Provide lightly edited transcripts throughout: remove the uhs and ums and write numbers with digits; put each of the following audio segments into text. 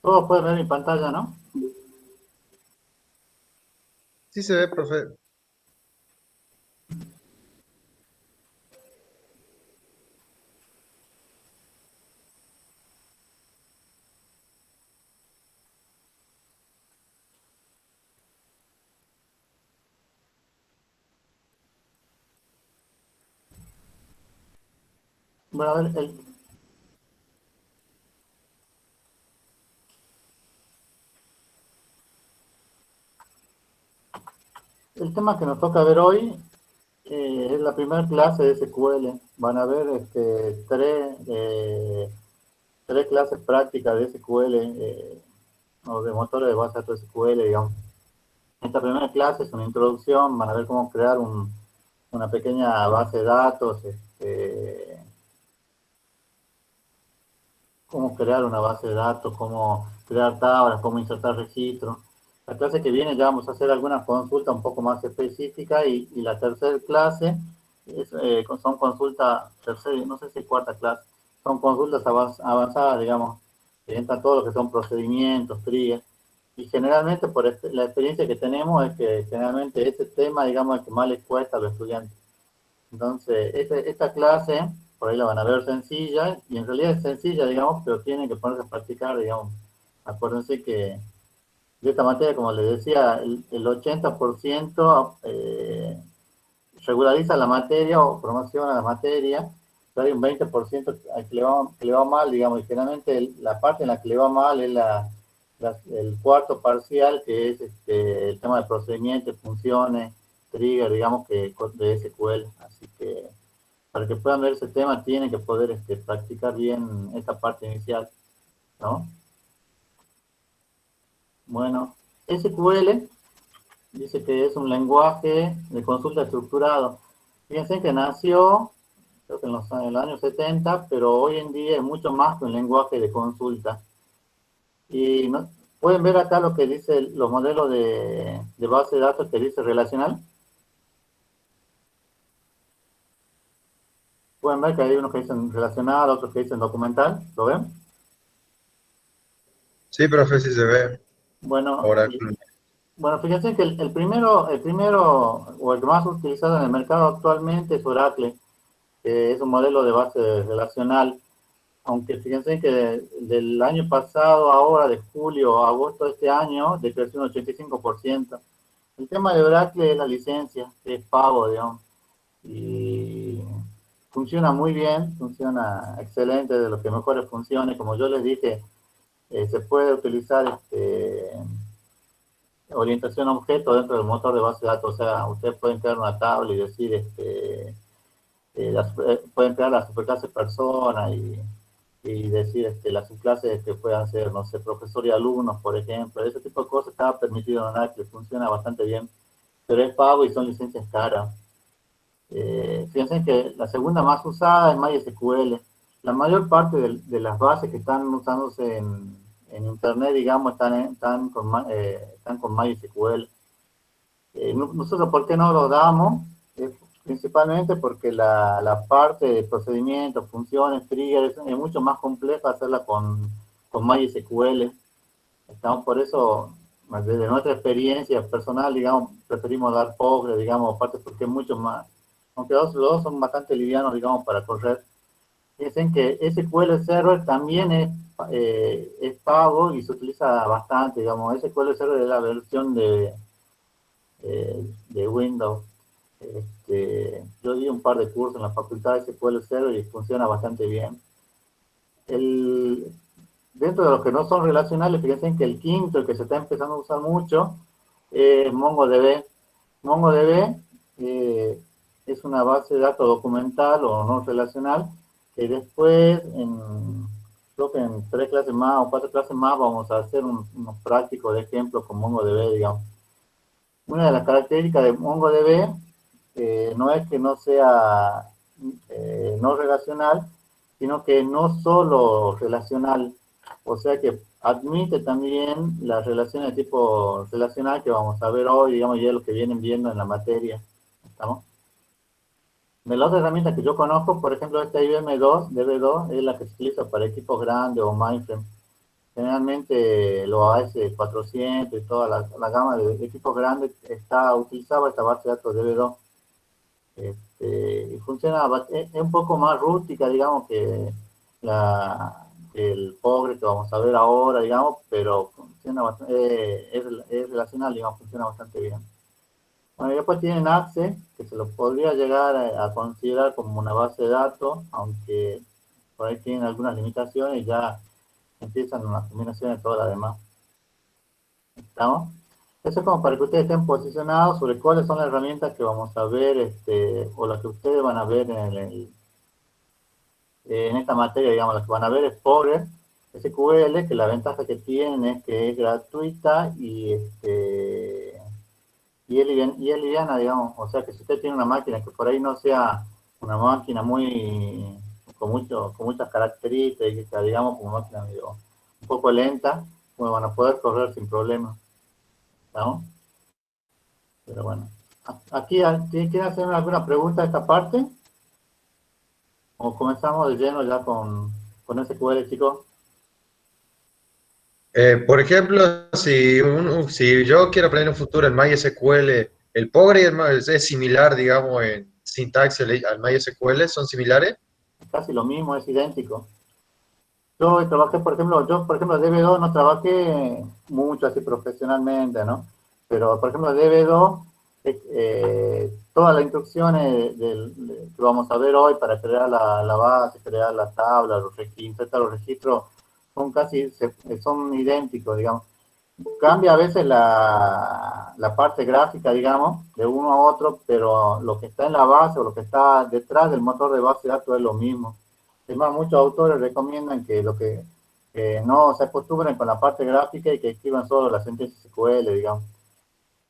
Todos pueden ver mi pantalla, ¿no? Sí se ve, profe. Bueno, a ver, el tema que nos toca ver hoy es la primera clase de SQL. Van a ver tres clases prácticas de SQL o de motores de base de datos SQL, digamos. Esta primera clase es una introducción, van a ver cómo crear una pequeña base de datos, cómo crear una base de datos, cómo crear tablas, cómo insertar registros. La clase que viene ya vamos a hacer algunas consultas un poco más específicas y la tercera clase son consultas, tercera, no sé si cuarta clase, son consultas avanzadas, digamos, que entran todo lo que son procedimientos, triggers. Y generalmente por la experiencia que tenemos es que generalmente ese tema, digamos, es el que más les cuesta a los estudiantes. Entonces, esta clase, por ahí la van a ver sencilla, y en realidad es sencilla, digamos, pero tienen que ponerse a practicar, digamos. Acuérdense que de esta materia, como les decía, el 80% regulariza la materia o promociona la materia, pero hay un 20% que le va mal, digamos, y generalmente la parte en la que le va mal es el cuarto parcial, que es el tema de procedimientos, funciones, trigger, digamos, que de SQL. Así que para que puedan ver ese tema tienen que poder practicar bien esta parte inicial, ¿no? Bueno, SQL dice que es un lenguaje de consulta estructurado. Fíjense que nació, creo que en los años 70, pero hoy en día es mucho más que un lenguaje de consulta. Y pueden ver acá lo que dice los modelos de base de datos que dice relacional. Pueden ver que hay unos que dicen relacional, otros que dicen documental. ¿Lo ven? Sí, profe, sí se ve. Bueno, Oracle. bueno, fíjense que el primero o el más utilizado en el mercado actualmente es Oracle, que es un modelo de base relacional. Aunque fíjense que del año pasado, ahora de julio a agosto de este año, decreció un 85%. El tema de Oracle es la licencia, que es pago, digamos, y funciona muy bien, funciona excelente, de los que mejores funciones. Como yo les dije, se puede utilizar orientación a objeto dentro del motor de base de datos. O sea, ustedes pueden crear una tabla y decir, pueden crear la superclase persona y decir las subclases que puedan ser, no sé, profesor y alumnos, por ejemplo. Ese tipo de cosas está permitido en Oracle, funciona bastante bien, pero es pago y son licencias caras. Fíjense que la segunda más usada es MySQL. La mayor parte de las bases que están usándose en Internet, digamos, están con MySQL. Nosotros, ¿por qué no lo damos? Principalmente porque la parte de procedimientos, funciones, triggers, es mucho más compleja hacerla con MySQL. Estamos por eso, desde nuestra experiencia personal, digamos, preferimos dar Postgre, digamos, aparte porque es mucho más, aunque los dos son bastante livianos, digamos, para correr. Dicen que SQL Server también es pago y se utiliza bastante, digamos. SQL Server es la versión de Windows. Yo di un par de cursos en la facultad de SQL Server y funciona bastante bien. El, Dentro de los que no son relacionales, fíjense que el quinto, el que se está empezando a usar mucho, es MongoDB. MongoDB es una base de datos documental o no relacional, que después, creo que en 3 clases más o 4 clases más, vamos a hacer unos prácticos de ejemplos con MongoDB, digamos. Una de las características de MongoDB no es que no sea no relacional, sino que no solo relacional, o sea que admite también las relaciones de tipo relacional que vamos a ver hoy, digamos, ya lo que vienen viendo en la materia. ¿Estamos? De la otra herramienta que yo conozco, por ejemplo, esta IBM 2, DB2, es la que se utiliza para equipos grandes o mainframe. Generalmente los AS400 y toda la gama de equipos grandes utilizaba esta base de datos DB2. Y funciona, es un poco más rústica, digamos, que el pobre que vamos a ver ahora, digamos, pero funciona es relacional, digamos, funciona bastante bien. Bueno, y después tienen Access, que se lo podría llegar a considerar como una base de datos, aunque por ahí tienen algunas limitaciones y ya empiezan las combinaciones de todas las demás. ¿Estamos? Eso es como para que ustedes estén posicionados sobre cuáles son las herramientas que vamos a ver, o las que ustedes van a ver en esta materia, digamos, las que van a ver es Power SQL, que la ventaja que tiene es que es gratuita y es liviana, digamos. O sea que si usted tiene una máquina que por ahí no sea una máquina con muchas características, digamos, como una máquina medio, un poco lenta, pues van a poder correr sin problema. ¿Estamos? Pero bueno. Aquí, ¿quieren hacer alguna pregunta a esta parte? ¿O comenzamos de lleno ya con SQL, chicos? Por ejemplo, si yo quiero aprender en un futuro el MySQL, el Postgre es similar, digamos, en sintaxis al MySQL, ¿son similares? Casi lo mismo, es idéntico. Yo trabajé, por ejemplo, DB2 no trabajé mucho así profesionalmente, ¿no? Pero, por ejemplo, DB2, todas las instrucciones que vamos a ver hoy para crear la base, crear la tabla, insertar los registros, son idénticos, digamos. Cambia a veces la parte gráfica, digamos, de uno a otro, pero lo que está en la base o lo que está detrás del motor de base de datos es lo mismo. Es más, muchos autores recomiendan que no se acostumbren con la parte gráfica y que escriban solo las sentencias SQL, digamos.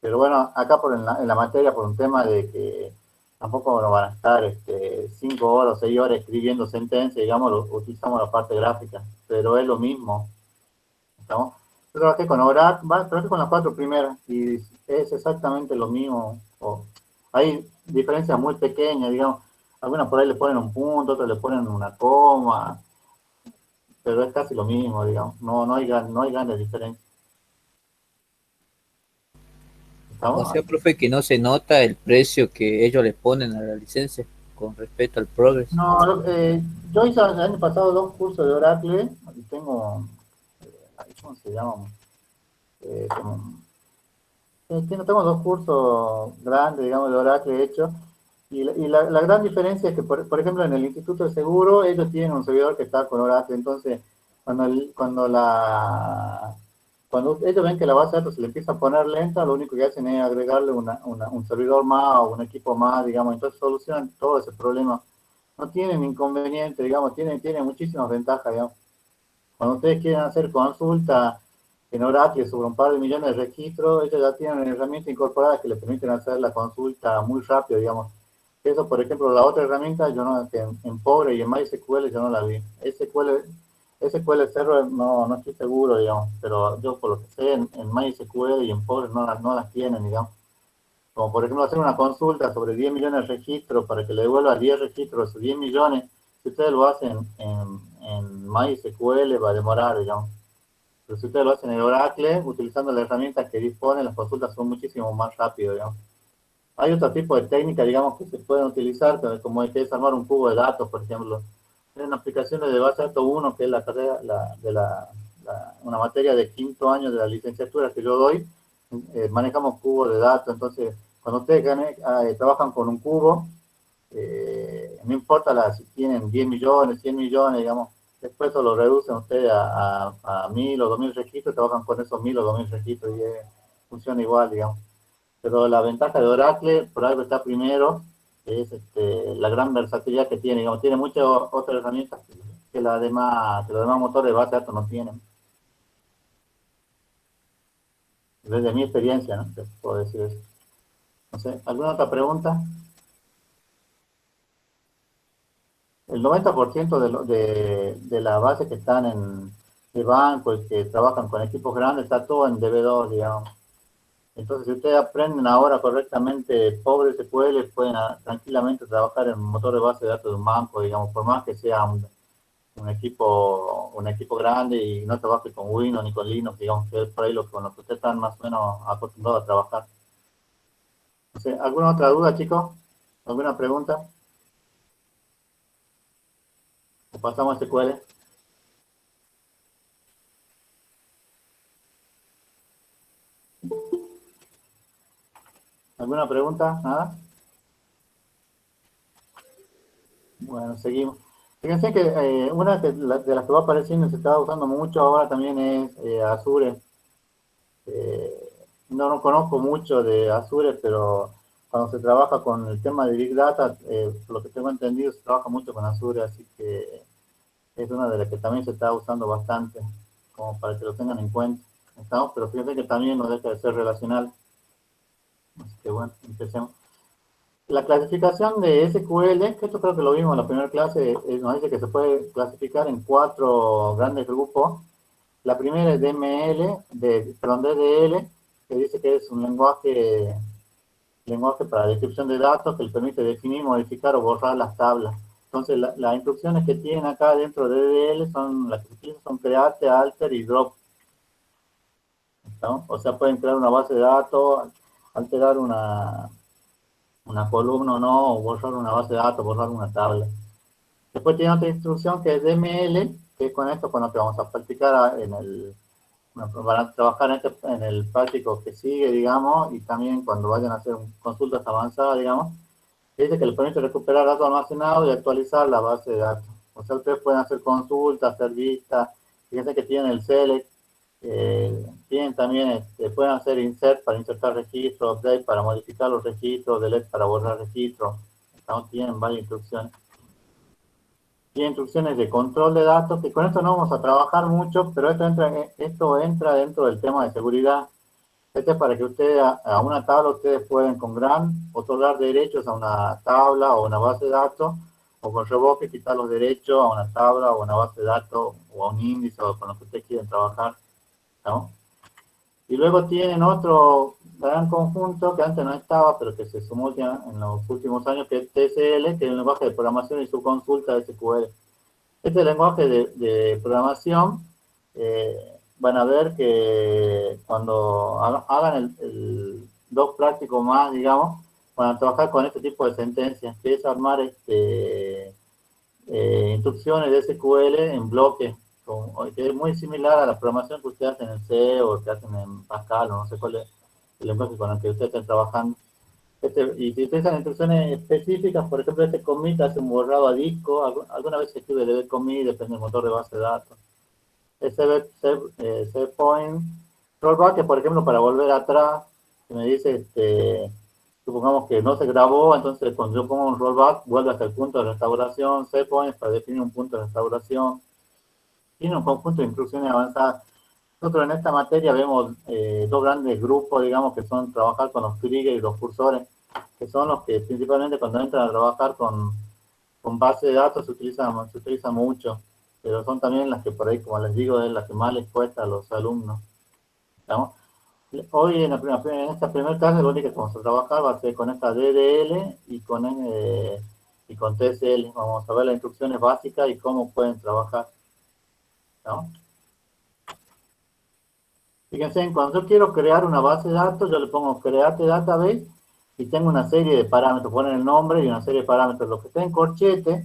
Pero bueno, acá en la materia, por un tema de que tampoco nos van a estar 5 horas o 6 horas escribiendo sentencias, digamos, utilizamos la parte gráfica, pero es lo mismo. ¿Estamos? Yo trabajé con Oracle, trabajé con las 4 primeras y es exactamente lo mismo. Hay diferencias muy pequeñas, digamos. Algunas por ahí le ponen un punto, otras le ponen una coma, pero es casi lo mismo, digamos. No hay grandes diferencias. O ¿Estamos? sea, profe, que no se nota el precio que ellos le ponen a la licencia con respecto al Progress. No, yo hice el año pasado 2 cursos de Oracle y tengo, ¿cómo se llama? Eh, como- tengo 2 cursos grandes, digamos, de Oracle hechos. Y la gran diferencia es que, por ejemplo, en el Instituto de Seguro, ellos tienen un servidor que está con Oracle. Entonces, cuando ellos ven que la base de datos se le empieza a poner lenta, lo único que hacen es agregarle un servidor más o un equipo más, digamos. Entonces, solucionan todo ese problema. No tienen inconveniente, digamos, tienen muchísimas ventajas, digamos. Cuando ustedes quieren hacer consulta en Oracle sobre un par de millones de registros, ellos ya tienen herramientas incorporadas que les permiten hacer la consulta muy rápido, digamos. Eso, por ejemplo, la otra herramienta, yo no, que en Pobre y en MySQL yo no la vi. SQL Server no estoy seguro, digamos, pero yo por lo que sé, en MySQL y en Pobre no las tienen, digamos. Como por ejemplo hacer una consulta sobre 10 millones de registros para que le devuelva 10 registros de esos 10 millones, si ustedes lo hacen en MySQL va a demorar, digamos. Pero si ustedes lo hacen en Oracle, utilizando las herramientas que dispone, las consultas son muchísimo más rápidas, digamos. Hay otro tipo de técnicas, digamos, que se pueden utilizar, como el que es armar un cubo de datos, por ejemplo. Hay una aplicación de base de datos 1, que es la carrera, una materia de 5.º año de la licenciatura que yo doy, manejamos cubos de datos. Entonces, cuando ustedes trabajan con un cubo, no importa si tienen 10 millones, 100 millones, digamos, después eso lo reducen ustedes a 1.000 o 2.000 registros, trabajan con esos 1.000 o 2.000 registros y funciona igual, digamos. Pero la ventaja de Oracle, por algo está primero, es la gran versatilidad que tiene, digamos, tiene muchas otras herramientas que los demás motores de base de datos no tienen. Desde mi experiencia, ¿no? Te puedo decir eso. No sé, ¿alguna otra pregunta? El 90% de la base que están de banco y que trabajan con equipos grandes está todo en DB2, digamos. Entonces, si ustedes aprenden ahora correctamente Pobre SQL, pueden tranquilamente trabajar en un motor de base de datos de un banco, digamos, por más que sea un equipo grande y no trabaje con Windows ni con Linux, digamos que es por ahí con lo que ustedes están más o menos acostumbrados a trabajar. No sé, ¿alguna otra duda, chicos? ¿Alguna pregunta? ¿O pasamos a SQL? ¿Alguna pregunta? ¿Nada? Bueno, seguimos. Fíjense que una de las que va apareciendo y se está usando mucho ahora también es Azure. No conozco mucho de Azure, pero cuando se trabaja con el tema de Big Data, por lo que tengo entendido, se trabaja mucho con Azure, así que es una de las que también se está usando bastante, como para que lo tengan en cuenta. ¿Estamos? Pero fíjense que también no deja de ser relacional. Así que bueno, empecemos. La clasificación de SQL, que esto creo que lo vimos en la primera clase, nos dice que se puede clasificar en 4 grandes grupos. La primera es DDL, que dice que es un lenguaje para descripción de datos que le permite definir, modificar o borrar las tablas. Entonces, las instrucciones que tienen acá dentro de DDL son las que se utilizan son create, alter y drop. ¿No? O sea, pueden crear una base de datos, alterar una columna o no, o borrar una base de datos, borrar una tabla. Después tiene otra instrucción que es DML, que es con esto con lo que vamos a practicar van a trabajar en el práctico que sigue, digamos, y también cuando vayan a hacer consultas avanzadas, digamos, dice que le permite recuperar datos almacenados y actualizar la base de datos. O sea, ustedes pueden hacer consultas, hacer vistas, fíjense que tienen el select, tienen también, pueden hacer insert para insertar registros, update para modificar los registros, delete para borrar registros. Entonces, tienen varias instrucciones. Tiene instrucciones de control de datos, que con esto no vamos a trabajar mucho, pero esto entra dentro del tema de seguridad. Este es para que ustedes, a una tabla, ustedes pueden con GRAN otorgar derechos a una tabla o una base de datos, o con revoke quitar los derechos a una tabla o una base de datos, o a un índice, o con lo que ustedes quieren trabajar, ¿no? Y luego tienen otro gran conjunto que antes no estaba, pero que se sumó ya en los últimos años, que es TSL, que es el lenguaje de programación y su consulta de SQL. Este lenguaje de programación, van a ver que cuando hagan el dos prácticos más, digamos, van a trabajar con este tipo de sentencias, que es armar instrucciones de SQL en bloque, que es muy similar a la programación que ustedes hacen en C o que hacen en Pascal, o no sé cuál es el lenguaje con el que ustedes estén trabajando. Y si utilizan instrucciones específicas, por ejemplo, este commit hace un borrado a disco, alguna vez se escribe db commit, depende del motor de base de datos. Save point, rollback, que por ejemplo para volver atrás, que me dice, supongamos que no se grabó, entonces cuando yo pongo un rollback, vuelve hasta el punto de restauración, save point para definir un punto de restauración. Tiene un conjunto de instrucciones avanzadas. Nosotros en esta materia vemos 2 grandes grupos, digamos, que son trabajar con los triggers y los cursores, que son los que principalmente cuando entran a trabajar con base de datos se utilizan mucho, pero son también las que por ahí, como les digo, es las que más les cuesta a los alumnos. ¿Estamos? Hoy en esta primera clase lo único que vamos a trabajar va a ser con esta DDL y con TSL. Vamos a ver las instrucciones básicas y cómo pueden trabajar. ¿No? Fíjense, cuando yo quiero crear una base de datos, yo le pongo create database y tengo una serie de parámetros, ponen el nombre y una serie de parámetros. Lo que está en corchete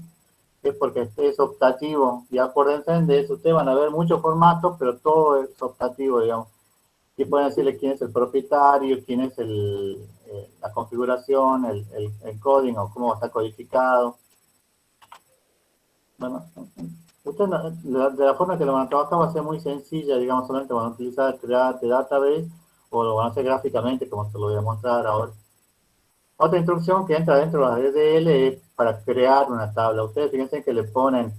es porque es optativo, y acuérdense de eso, ustedes van a ver muchos formatos, pero todo es optativo, digamos. Y pueden decirle quién es el propietario, quién es la configuración, el coding o cómo va a estar codificado. Bueno, ustedes de la forma que lo van a trabajar va a ser muy sencilla, digamos, solamente van a utilizar create database o lo van a hacer gráficamente como se lo voy a mostrar ahora. Otra instrucción que entra dentro de la DDL es para crear una tabla. Ustedes fíjense que le ponen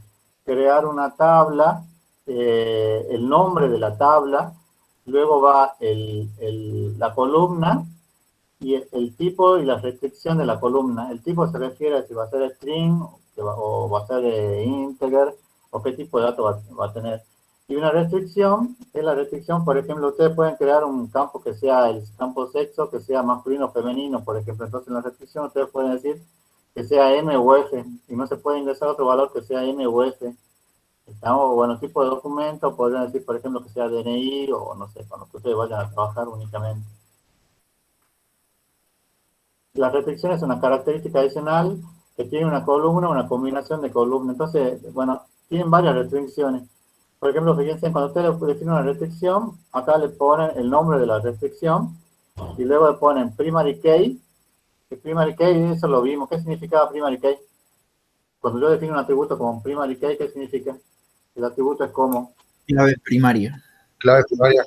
crear una tabla, el nombre de la tabla, luego va la columna y el tipo y la restricción de la columna. El tipo se refiere a si va a ser string o va a ser integer o qué tipo de datos va a tener. Y una restricción, es la restricción, por ejemplo, ustedes pueden crear un campo que sea el campo sexo, que sea masculino o femenino, por ejemplo. Entonces en la restricción ustedes pueden decir que sea M o F, y no se puede ingresar otro valor que sea M o F. ¿Estamos? Bueno, tipo de documento, podrían decir, por ejemplo, que sea DNI o no sé, con lo que ustedes vayan a trabajar únicamente. La restricción es una característica adicional que tiene una columna, una combinación de columnas. Entonces, bueno, tienen varias restricciones. Por ejemplo, fíjense, cuando ustedes definen una restricción, acá le ponen el nombre de la restricción y luego le ponen primary key. Que primary key, eso lo vimos. ¿Qué significaba primary key? Cuando yo defino un atributo como primary key, ¿qué significa? El atributo es como Clave primaria. Clave primaria.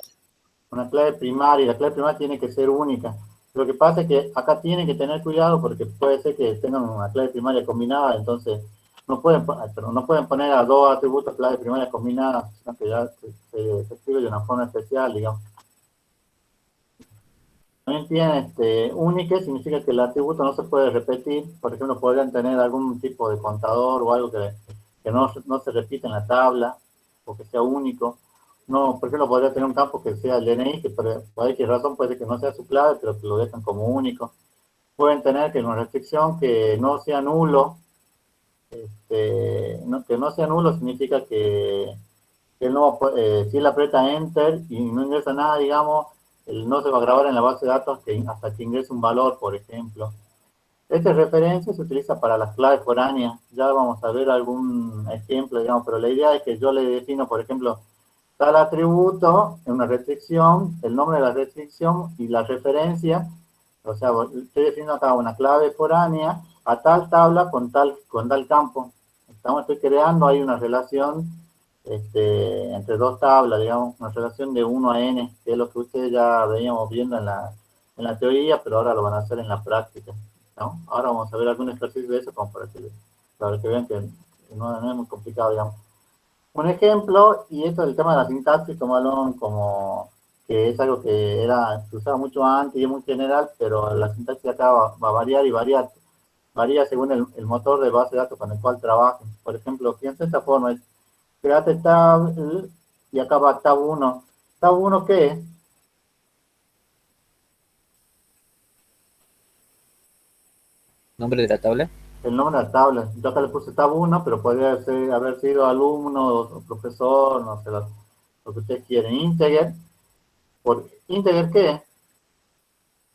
una clave primaria. La clave primaria tiene que ser única. Lo que pasa es que acá tienen que tener cuidado porque puede ser que tengan una clave primaria combinada, entonces no pueden poner a dos atributos clave primaria combinadas, sino que ya se escribe de una forma especial, digamos. También tiene única, significa que el atributo no se puede repetir. Por ejemplo, podrían tener algún tipo de contador o algo que no se repite en la tabla o que sea único. No, por ejemplo, podría tener un campo que sea el DNI, que por cualquier razón puede que no sea su clave, pero que lo dejan como único. Pueden tener que una restricción que no sea nulo. Que no sea nulo significa que no, si él aprieta Enter y no ingresa nada, digamos, él no se va a grabar en la base de datos hasta que ingrese un valor, por ejemplo. Esta referencia se utiliza para las claves foráneas. Ya vamos a ver algún ejemplo, digamos, pero la idea es que yo le defino, por ejemplo, tal atributo en una restricción, el nombre de la restricción y la referencia. O sea, estoy definiendo acá una clave foránea a tal tabla con tal campo. Estoy creando ahí una relación entre dos tablas, digamos, una relación de 1 a n, que es lo que ustedes ya veníamos viendo en la teoría, pero ahora lo van a hacer en la práctica, ¿no? Ahora vamos a ver algún ejercicio de eso como para que vean que no es muy complicado, digamos. Un ejemplo, y esto del tema de la sintaxis, tomarlo como que es algo que se usaba mucho antes y es muy general, pero la sintaxis acá va a variar y varía según el motor de base de datos con el cual trabajen. Por ejemplo, piensa de esta forma, es create tab y acá va tab 1. ¿Tab 1 qué es? Nombre de la tabla. El nombre de la tabla. Yo acá le puse tab 1, pero podría haber sido alumno o profesor, no sé, lo que ustedes quieren. Integer. ¿Integer qué es?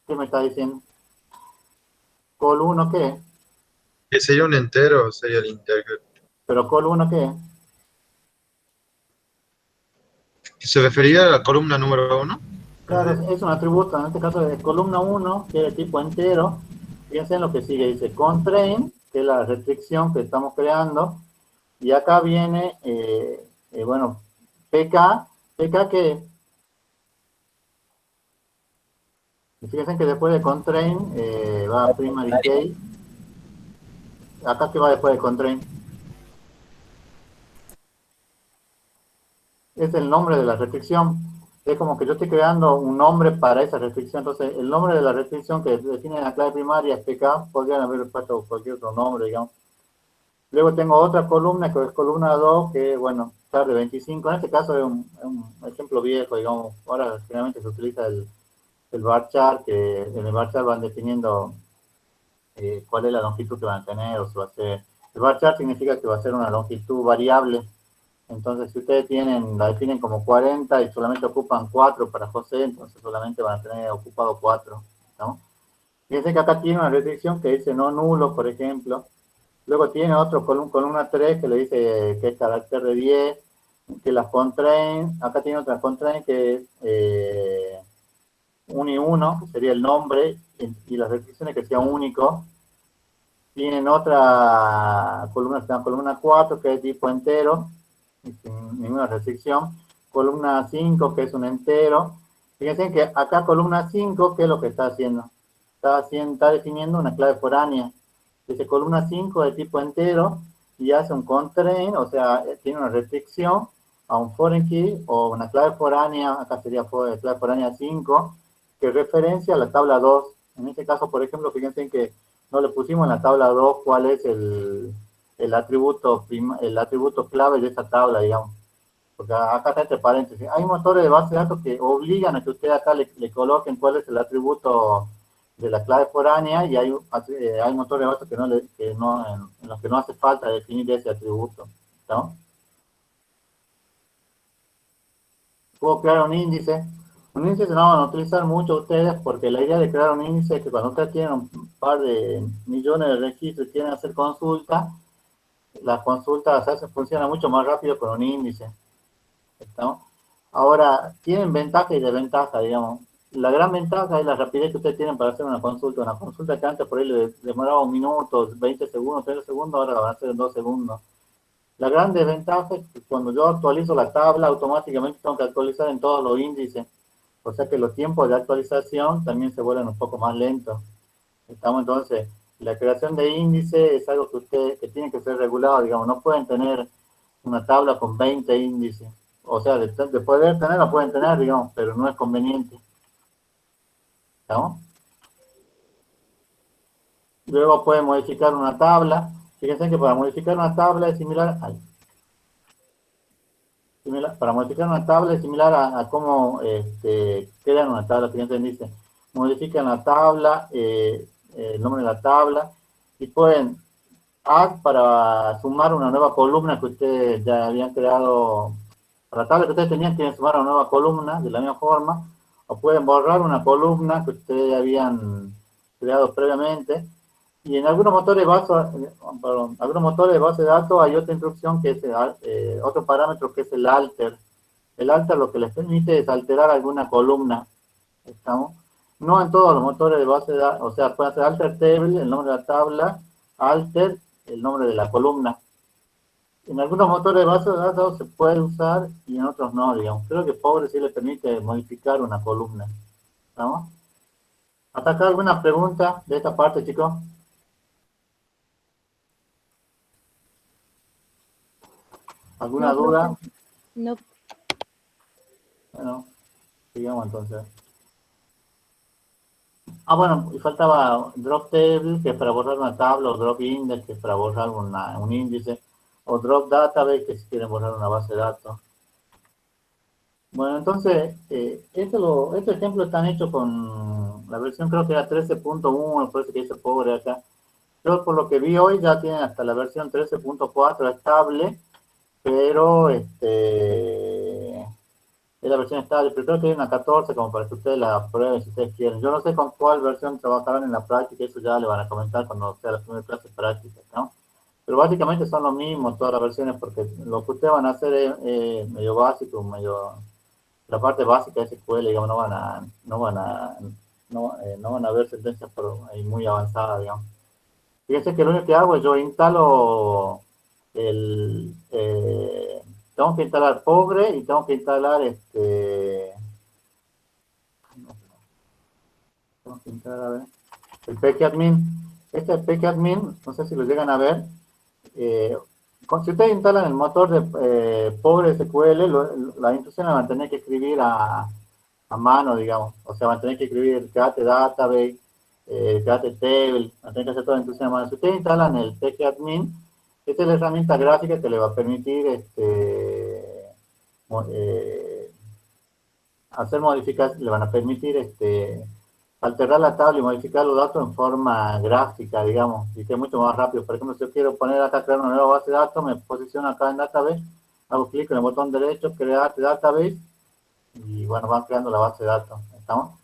¿Qué me está diciendo? ¿Col 1 qué es? Que sería un entero, sería el integer. ¿Pero col 1 qué es? ¿Se refería a la columna número 1? Claro, es un atributo, en este caso de columna 1, que es de tipo entero. Fíjense en lo que sigue, dice constraint, que es la restricción que estamos creando. Y acá viene, bueno, PK que, fíjense que después de constraint va primary key. Acá que va después de constraint. Es el nombre de la restricción. Es como que yo estoy creando un nombre para esa restricción. Entonces, el nombre de la restricción que define la clave primaria es PK, podrían haber puesto cualquier otro nombre, digamos. Luego tengo otra columna, que es columna 2, que, bueno, está de 25. En este caso es un ejemplo viejo, digamos. Ahora generalmente se utiliza el bar chart, que en el bar chart van definiendo cuál es la longitud que van a tener, o si va a ser... El bar chart significa que va a ser una longitud variable. Entonces, si ustedes la definen como 40 y solamente ocupan 4 para José, entonces solamente van a tener ocupado 4, ¿no? Fíjense que acá tiene una restricción que dice no nulo, por ejemplo. Luego tiene otro columna 3 que le dice que es carácter de 10, que las constraint, acá tiene otra constraint que es 1 y 1, que sería el nombre, y las restricciones que sea único. Tienen otra columna, se llama columna 4, que es tipo entero, sin ninguna restricción. Columna 5, que es un entero. Fíjense que acá columna 5, ¿qué es lo que está haciendo? Está definiendo una clave foránea. Dice columna 5 de tipo entero y hace un constraint, o sea, tiene una restricción a un foreign key o una clave foránea, acá sería clave foránea 5, que referencia a la tabla 2. En este caso, por ejemplo, fíjense que no le pusimos en la tabla 2 cuál es el atributo clave de esa tabla, digamos. Porque acá está entre paréntesis. Hay motores de base de datos que obligan a que usted acá le coloquen cuál es el atributo de la clave foránea y hay motores de base en los que no hace falta definir ese atributo, ¿no? puedo crear un índice. Un índice no van a utilizar mucho ustedes porque la idea de crear un índice es que cuando ustedes tienen un par de millones de registros y quieren hacer consultas, las consultas funcionan mucho más rápido con un índice. ¿Estamos? Ahora, tienen ventaja y desventaja, digamos. La gran ventaja es la rapidez que ustedes tienen para hacer una consulta. Una consulta que antes por ahí le demoraba un minuto, 20 segundos, 30 segundos, ahora la van a hacer en 2 segundos. La gran desventaja es que cuando yo actualizo la tabla, automáticamente tengo que actualizar en todos los índices. O sea que los tiempos de actualización también se vuelven un poco más lentos. Estamos entonces, la creación de índice es algo que ustedes, que tiene que ser regulado, digamos, no pueden tener una tabla con 20 índices. O sea, de poder tenerla pueden tener, digamos, pero no es conveniente. ¿Estamos? Luego pueden modificar una tabla. Fíjense que para modificar una tabla es similar, para modificar una tabla es similar a cómo crean una tabla. Fíjense, dice, modifican la tabla, el nombre de la tabla, y pueden add para sumar una nueva columna que ustedes ya habían creado. Para la tabla que ustedes tenían, quieren sumar una nueva columna de la misma forma, o pueden borrar una columna que ustedes habían creado previamente. Y en algunos motores de base de datos hay otra instrucción que es otro parámetro que es el alter. El alter lo que les permite es alterar alguna columna. ¿Estamos? No en todos los motores de base de datos, o sea, puede hacer alter table, el nombre de la tabla, alter, el nombre de la columna. En algunos motores de base de datos se puede usar y en otros no, digamos. Creo que Pobre sí le permite modificar una columna. ¿Estamos? ¿Hasta acá alguna pregunta de esta parte, chicos? ¿Alguna No, duda? profe. No. Bueno, sigamos entonces. Bueno, y faltaba drop table, que es para borrar una tabla, o drop index, que es para borrar un índice, o drop database, que si quieren borrar una base de datos. Bueno, entonces, estos ejemplos están hechos con la versión, creo que era 13.1, parece que dice Pobre acá. Yo por lo que vi hoy ya tienen hasta la versión 13.4 estable, pero es la versión estable, pero creo que hay una 14 como para que ustedes la prueben si ustedes quieren. Yo no sé con cuál versión trabajarán en la práctica, eso ya le van a comentar cuando sea la primera clase práctica, ¿no? Pero básicamente son lo mismo todas las versiones, porque lo que ustedes van a hacer es medio básico, la parte básica de SQL, digamos, no van a ver sentencias ahí muy avanzadas, digamos. Fíjense que lo único que hago es yo instalo tengo que instalar Pobre y tengo que instalar a ver, el pkadmin. Este pkadmin, no sé si lo llegan a ver, si ustedes instalan el motor de Pobre SQL, la instrucción la van a tener que escribir a mano, digamos. O sea, van a tener que escribir create database, create table, van a tener que hacer toda la instrucción a mano. Si ustedes instalan el pkadmin, esta es la herramienta gráfica que le va a permitir hacer modificaciones, le van a permitir alterar la tabla y modificar los datos en forma gráfica, digamos, y que es mucho más rápido. Por ejemplo, si yo quiero poner acá, crear una nueva base de datos, me posiciono acá en Database, hago clic en el botón derecho, crear Database, y bueno, van creando la base de datos. ¿Estamos?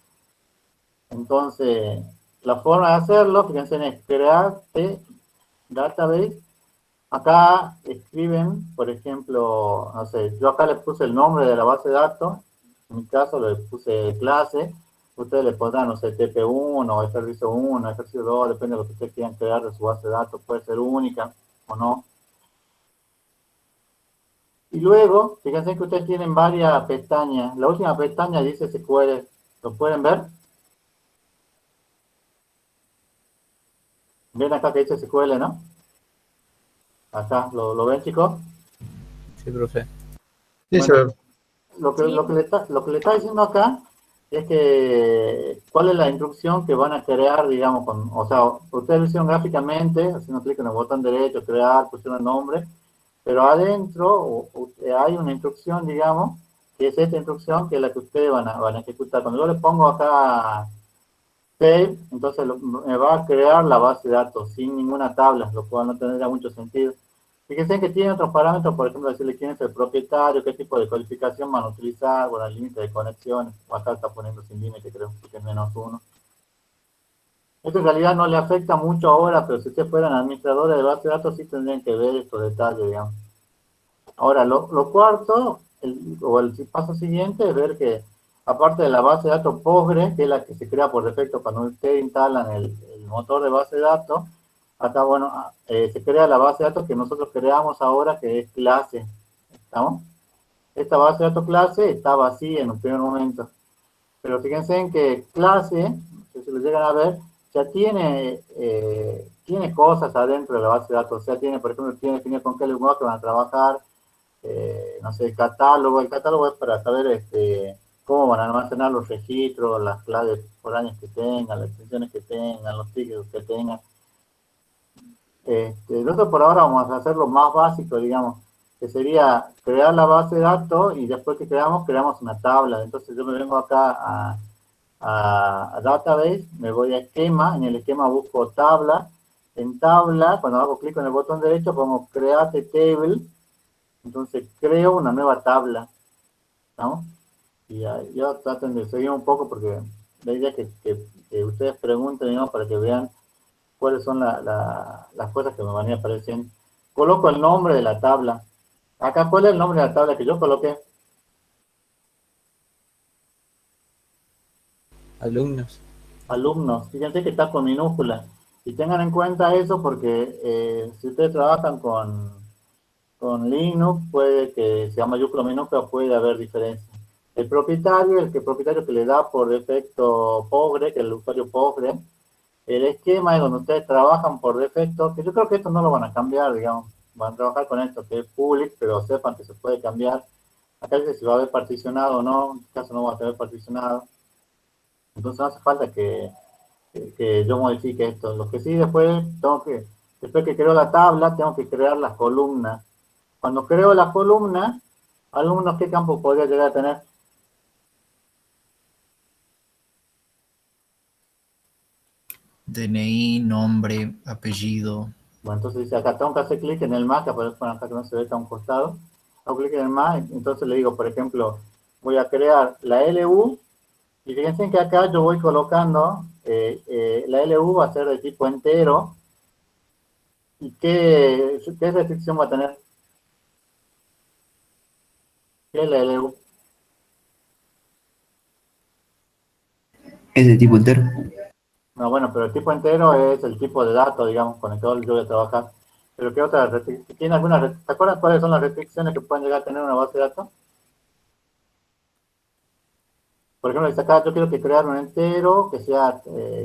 Entonces, la forma de hacerlo, fíjense, es crearte Database. Acá escriben, por ejemplo, no sé, yo acá le puse el nombre de la base de datos, en mi caso le puse clase, ustedes le pondrán, no sé, TP1, ejercicio 1, ejercicio 2, depende de lo que ustedes quieran crear de su base de datos, puede ser única o no. Y luego, fíjense que ustedes tienen varias pestañas. La última pestaña dice SQL, ¿lo pueden ver? ¿Ven acá que dice SQL, no? Acá, ¿lo ven, chicos? Sí, profe. Sí, Bueno, lo que le está diciendo acá es que cuál es la instrucción que van a crear, digamos, o sea, ustedes lo hicieron gráficamente, haciendo clic en el botón derecho, crear, pusieron el nombre, pero adentro hay una instrucción, digamos, que es esta instrucción que es la que ustedes van a ejecutar. Cuando yo le pongo acá save, entonces me va a crear la base de datos sin ninguna tabla, lo cual no tendría mucho sentido. Fíjense que tiene otros parámetros, por ejemplo, decirle quién es el propietario, qué tipo de codificación van a utilizar, bueno, el límite de conexiones, acá está poniendo sin límite, creo que es -1. Esto en realidad no le afecta mucho ahora, pero si ustedes fueran administradores de base de datos, sí tendrían que ver estos detalles, digamos. Ahora, lo cuarto, o el paso siguiente, es ver que, aparte de la base de datos Postgre, que es la que se crea por defecto cuando ustedes instalan el motor de base de datos, acá, bueno, se crea la base de datos que nosotros creamos ahora, que es clase, ¿estamos? Esta base de datos clase está vacía en un primer momento, pero fíjense en que clase, no sé si lo llegan a ver, ya tiene cosas adentro de la base de datos, o sea, tiene, por ejemplo, tiene definido con qué lenguaje van a trabajar, no sé, el catálogo es para saber cómo van a almacenar los registros, las claves foráneas que tengan, las extensiones que tengan, los tickets que tengan. Nosotros por ahora vamos a hacer lo más básico, digamos, que sería crear la base de datos y después que creamos una tabla. Entonces yo me vengo acá a Database, me voy a esquema, en el esquema busco tabla, en tabla, cuando hago clic en el botón derecho pongo Create Table, entonces creo una nueva tabla, ¿no? Y ya traten de seguir un poco porque la idea es que ustedes pregunten, ¿no? Para que vean cuáles son las cosas que me van a aparecer. Coloco el nombre de la tabla. Acá, ¿cuál es el nombre de la tabla que yo coloqué? Alumnos. Alumnos. Fíjense que está con minúscula. Y tengan en cuenta eso porque si ustedes trabajan con Linux, puede que sea mayúscula o minúscula, puede haber diferencias. El propietario que le da por defecto Postgre, que es el usuario Postgre, el esquema es donde ustedes trabajan por defecto, que yo creo que esto no lo van a cambiar, digamos, van a trabajar con esto, que es public, pero sepan que se puede cambiar. Acá dice si va a haber particionado o no, en este caso no va a tener particionado. Entonces no hace falta que yo modifique esto. Lo que sí después que creo la tabla, tengo que crear las columnas. Cuando creo las columnas, alumnos, ¿qué campo podría llegar a tener? DNI, nombre, apellido. Bueno, entonces dice acá, tengo que hacer clic en el más, que aparece por acá que no se ve, está a un costado. Hago clic en el más, entonces le digo, por ejemplo, voy a crear la LU, y fíjense que acá yo voy colocando, la LU va a ser de tipo entero, y ¿qué restricción va a tener? ¿Qué es la LU? Es de tipo entero. No, bueno, pero el tipo entero es el tipo de datos, digamos, con el que yo voy a trabajar. Pero ¿qué otra restricción? ¿Tiene ¿te acuerdas cuáles son las restricciones que pueden llegar a tener una base de datos? Por ejemplo, dice acá, yo quiero que crear un entero, que sea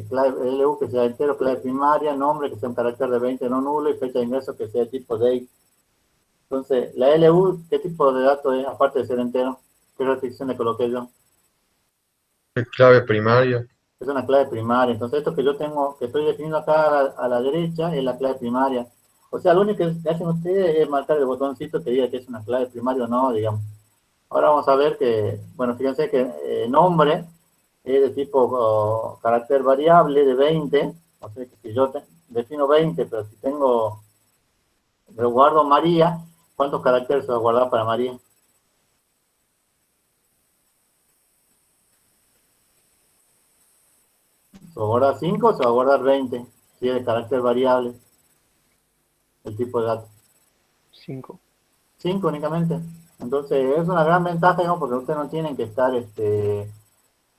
clave LU, que sea entero, clave primaria, nombre, que sea un carácter de 20 no nulo, y fecha de ingreso, que sea tipo date. Entonces, la LU, ¿qué tipo de dato es, aparte de ser entero? ¿Qué restricción le coloqué yo? Clave primaria. Es una clave primaria. Entonces, esto que yo tengo, que estoy definiendo acá a la derecha, es la clave primaria. O sea, lo único que hacen ustedes es marcar el botoncito que diga que es una clave primaria o no, digamos. Ahora vamos a ver que, bueno, fíjense que nombre es de tipo carácter variable de 20, o sea que si yo defino 20, pero si lo guardo María, ¿cuántos caracteres se va a guardar para María? ¿Se va a guardar 5 o se va a guardar 20? Si es de carácter variable, el tipo de dato. 5. 5 únicamente. Entonces es una gran ventaja, digamos, porque ustedes no tienen que estar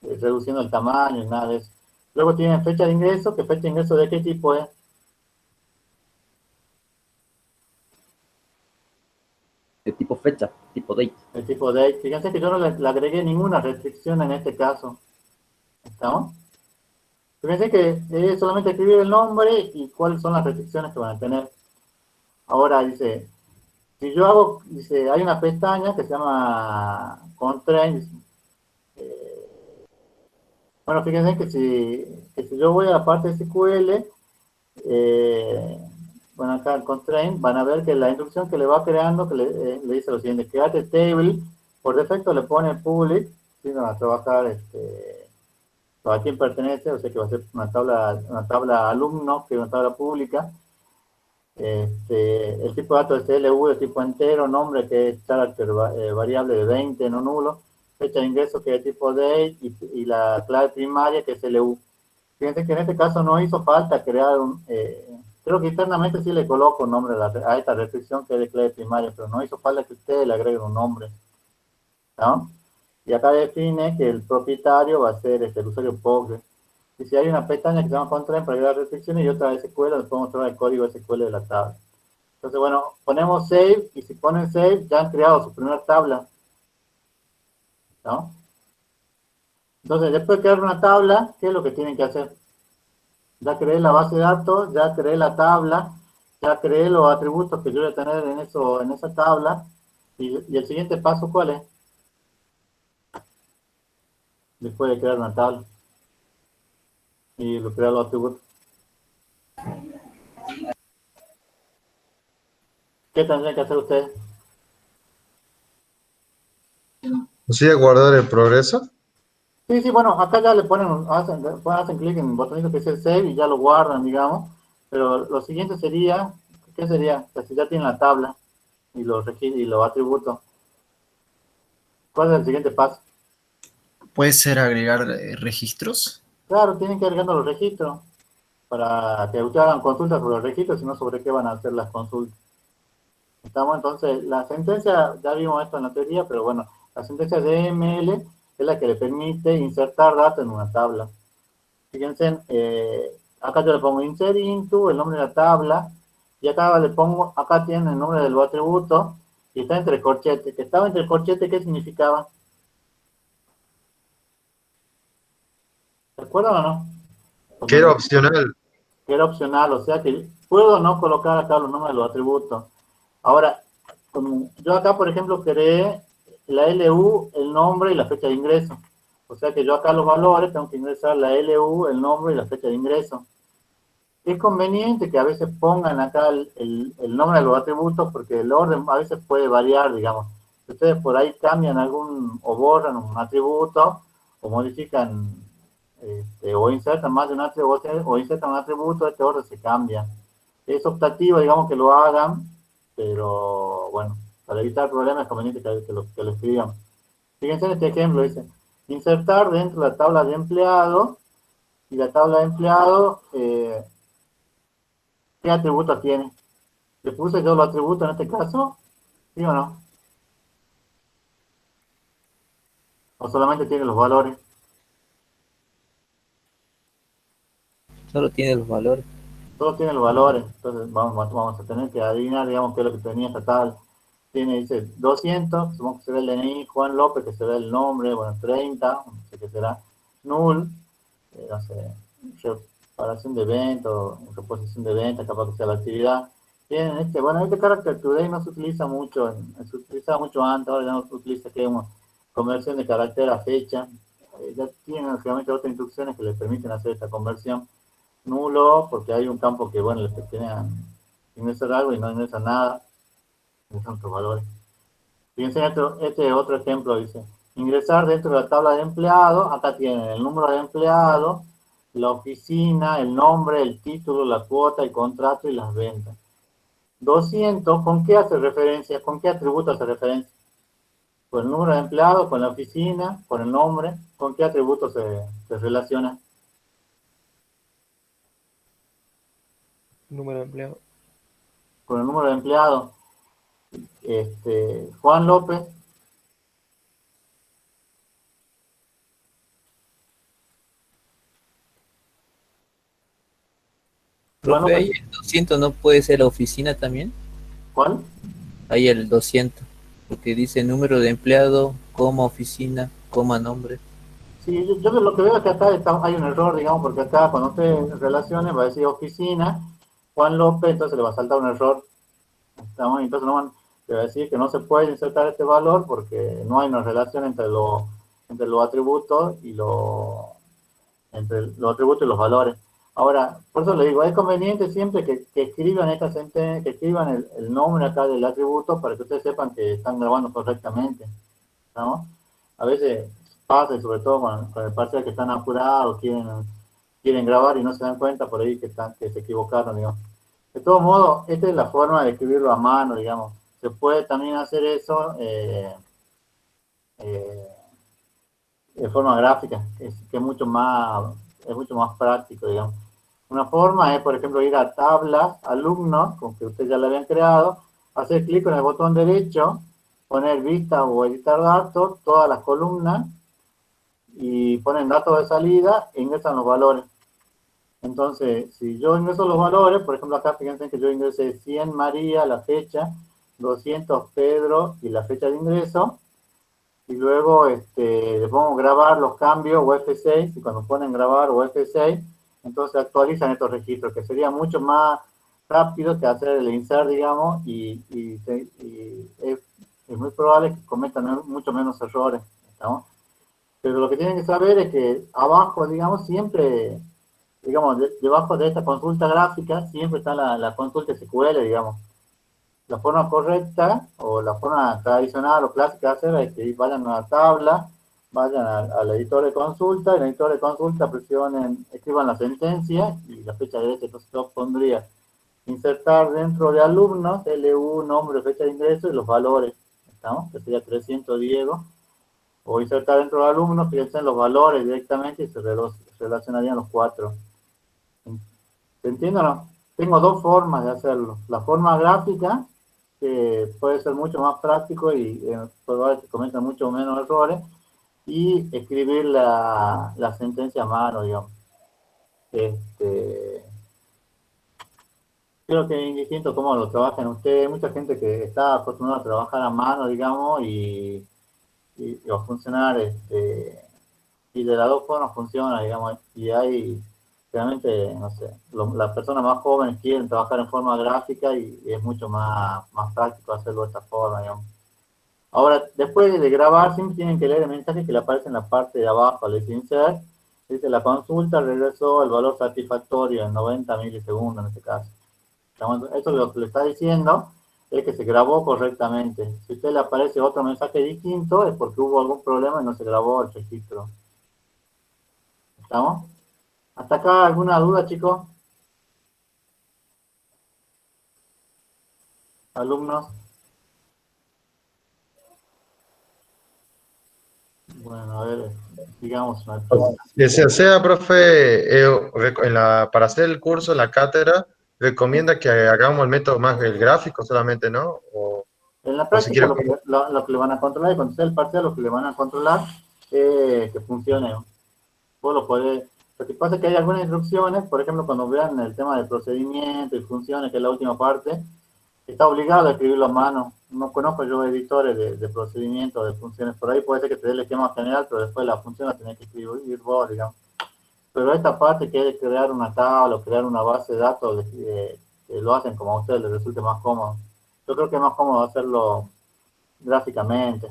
reduciendo el tamaño y nada de eso. Luego tienen fecha de ingreso, que fecha de ingreso de qué tipo es. De tipo fecha, tipo date. El tipo date. Fíjense que yo no le agregué ninguna restricción en este caso. ¿Estamos? Fíjense que es solamente escribir el nombre y cuáles son las restricciones que van a tener. Ahora dice, si yo hago, dice, hay una pestaña que se llama Constraints. Bueno, fíjense que si yo voy a la parte de SQL, bueno, acá en Constraint, van a ver que la instrucción que le va creando, que le dice lo siguiente, create table, por defecto le pone public, si van a trabajar a quién pertenece, o sea que va a ser una tabla alumno, que es una tabla pública. El tipo de datos es CLU de tipo entero, nombre que es carácter variable de 20, no nulo, fecha de ingreso que es de tipo date y la clave primaria que es LU. Fíjense que en este caso no hizo falta crear creo que internamente sí le coloco un nombre a esta restricción que es de clave primaria, pero no hizo falta que ustedes le agreguen un nombre, ¿no? Y acá define que el propietario va a ser el usuario POG. Y si hay una pestaña que se llama control para agregar restricciones y otra SQL, le podemos mostrar el código SQL de la tabla. Entonces, bueno, ponemos save y si ponen save ya han creado su primera tabla, ¿no? Entonces, después de crear una tabla, ¿qué es lo que tienen que hacer? Ya creé la base de datos, ya creé la tabla, ya creé los atributos que yo voy a tener en esa tabla. Y el siguiente paso, ¿cuál es? Después de crear una tabla y crear los atributos. ¿Qué tendrían que hacer ustedes? ¿Sí, guardar el progreso? Sí, sí, bueno, acá ya le hacen clic en el botonito que dice save y ya lo guardan, digamos. Pero lo siguiente sería, ¿qué sería? Que si ya tienen la tabla y los atributos, ¿cuál es el siguiente paso? ¿Puede ser agregar registros? Claro, tienen que ir agregando los registros para que ustedes hagan consultas sobre los registros, sino sobre qué van a hacer las consultas. Estamos entonces, la sentencia, ya vimos esto en la teoría, pero bueno, la sentencia de ML es la que le permite insertar datos en una tabla. Fíjense, acá yo le pongo insert into, el nombre de la tabla, y acá le pongo, acá tiene el nombre del atributo, y está entre corchetes. Que estaba entre corchetes, ¿qué significaba? ¿Se acuerdan o no? Que era opcional. Que era opcional, o sea que puedo no colocar acá los nombres de los atributos. Ahora, como yo acá, por ejemplo, creé la LU, el nombre y la fecha de ingreso. O sea que yo acá los valores tengo que ingresar la LU, el nombre y la fecha de ingreso. Es conveniente que a veces pongan acá el nombre de los atributos porque el orden a veces puede variar, digamos. Si ustedes por ahí cambian o borran un atributo o modifican o insertan más de un atributo o insertan un atributo, este orden se cambia. Es optativo, digamos, que lo hagan, pero bueno, para evitar problemas es conveniente que lo escriban. Fíjense en este ejemplo, dice, insertar dentro de la tabla de empleado, y la tabla de empleado, ¿qué atributos tiene? ¿Le puse yo los atributos en este caso? ¿Sí o no? ¿O solamente tiene los valores? Solo tiene los valores. Solo tiene los valores, entonces vamos a tener que adivinar, digamos, qué es lo que tenía esta tabla. Dice 200, supongo que se ve el DNI, Juan López, que se ve el nombre, bueno, 30, no sé qué será, null, no sé, reparación de evento, reposición de venta, capaz que sea la actividad. Tienen bueno, este carácter today no se utiliza mucho, se utilizaba mucho antes, ahora ya no se utiliza, que es una conversión de carácter a fecha. Ya tienen realmente otras instrucciones que les permiten hacer esta conversión. Nulo, porque hay un campo que, bueno, les permite ingresar algo y no ingresa nada, ingresan otros valores. Fíjense, este otro ejemplo dice, ingresar dentro de la tabla de empleado, acá tienen el número de empleado, la oficina, el nombre, el título, la cuota, el contrato y las ventas. 200, ¿con qué hace referencia? ¿Con qué atributo hace referencia? ¿Con el número de empleado, con la oficina, con el nombre? ¿Con qué atributo se relaciona? Número de empleado. Con el número de empleado. Juan López. Juan Profe, ahí López, el 200 no puede ser la oficina también. ¿cuál? Ahí el 200, porque dice número de empleado, coma oficina, coma nombre. Sí, yo lo que veo es que acá hay un error, digamos, porque acá cuando usted relacione va a decir oficina, Juan López, entonces le va a saltar un error. Entonces le va a decir que no se puede insertar este valor porque no hay una relación entre los atributos entre los atributos y los valores. Ahora, por eso le digo, es conveniente siempre que escriban esta sentencia, que escriban el nombre acá del atributo para que ustedes sepan que están grabando correctamente, ¿no? A veces pasa, y sobre todo con el parcial que están apurados, quieren grabar y no se dan cuenta por ahí que se equivocaron, digamos. De todos modos, esta es la forma de escribirlo a mano, digamos. Se puede también hacer eso de forma gráfica, que es mucho más práctico, digamos. Una forma es, por ejemplo, ir a tablas, alumnos, con que ustedes ya la habían creado, hacer clic en el botón derecho, poner vista o editar datos, todas las columnas, y ponen datos de salida e ingresan los valores. Entonces, si yo ingreso los valores, por ejemplo, acá fíjense que yo ingresé 100 María, la fecha, 200 Pedro y la fecha de ingreso, y luego le pongo grabar los cambios o F6, y cuando ponen grabar o F6, entonces actualizan estos registros, que sería mucho más rápido que hacer el insert, digamos, y es muy probable que cometan mucho menos errores, ¿no? Pero lo que tienen que saber es que abajo, digamos, siempre, digamos, debajo de esta consulta gráfica, siempre está la consulta SQL, digamos. La forma correcta o la forma tradicional o clásica de hacer es que vayan a la tabla, vayan al editor de consulta, y en el editor de consulta escriban la sentencia y la fecha de derecha. Entonces yo pondría insertar dentro de alumnos, LU, nombre, fecha de ingreso y los valores, ¿estamos? Que sería 300 Diego. O insertar dentro de alumnos, fíjense los valores directamente y se relacionarían los cuatro. ¿Se entiende o no? Tengo dos formas de hacerlo. La forma gráfica, que puede ser mucho más práctico y probablemente que cometan mucho menos errores, y escribir la sentencia a mano, digamos. Creo que es indistinto cómo lo trabajan ustedes. Hay mucha gente que está acostumbrada a trabajar a mano, digamos, y va a funcionar, y de las dos formas funciona, digamos, y hay realmente, no sé, las personas más jóvenes quieren trabajar en forma gráfica y es mucho más práctico hacerlo de esta forma, digamos. Ahora, después de grabar, siempre tienen que leer el mensaje que le aparece en la parte de abajo, al insert, dice la consulta regresó el valor satisfactorio en 90 milisegundos en este caso. Eso es lo que le está diciendo, es que se grabó correctamente. Si a usted le aparece otro mensaje distinto, es porque hubo algún problema y no se grabó el registro. ¿Estamos? ¿Hasta acá alguna duda, chicos? ¿Alumnos? Bueno, a ver, digamos una pregunta. Sea, profe, para hacer el curso, la cátedra, recomienda que hagamos el método más el gráfico solamente, ¿no? En la si práctica quiere... lo que le van a controlar, y cuando sea el parcial, lo que le van a controlar es que funcione. Vos lo podés. Lo que pasa es que hay algunas instrucciones, por ejemplo, cuando vean el tema de procedimiento y funciones, que es la última parte, está obligado a escribirlo a mano. No conozco yo editores de procedimientos, de funciones. Por ahí puede ser que te dé el esquema general, pero después la función la tenés que escribir vos, digamos. Pero esta parte que es de crear una tabla o crear una base de datos, lo hacen como a ustedes les resulte más cómodo. Yo creo que es más cómodo hacerlo gráficamente.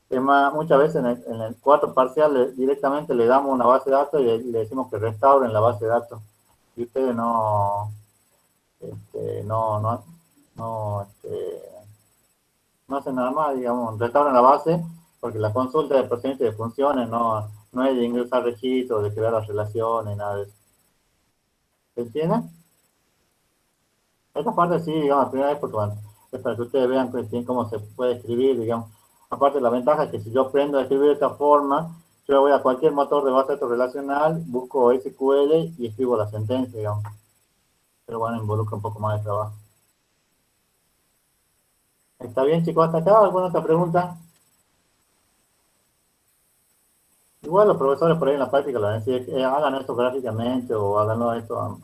Es más, muchas veces en el cuarto parcial directamente le damos una base de datos y le decimos que restauren la base de datos. Y ustedes no hacen nada más, digamos, restauran la base, porque la consulta de procedimientos de funciones no es de ingresar registros, de crear las relaciones, nada de eso. ¿Se entiende? Esta parte sí, digamos, la primera vez, porque bueno, es para que ustedes vean cómo se puede escribir, digamos. Aparte, la ventaja es que si yo aprendo a escribir de esta forma, yo voy a cualquier motor de base de datos relacional, busco SQL y escribo la sentencia, digamos. Pero bueno, involucra un poco más de trabajo. ¿Está bien, chicos, hasta acá? ¿Alguna otra pregunta? Igual los profesores por ahí en la práctica lo van a decir, hagan esto gráficamente o háganlo esto,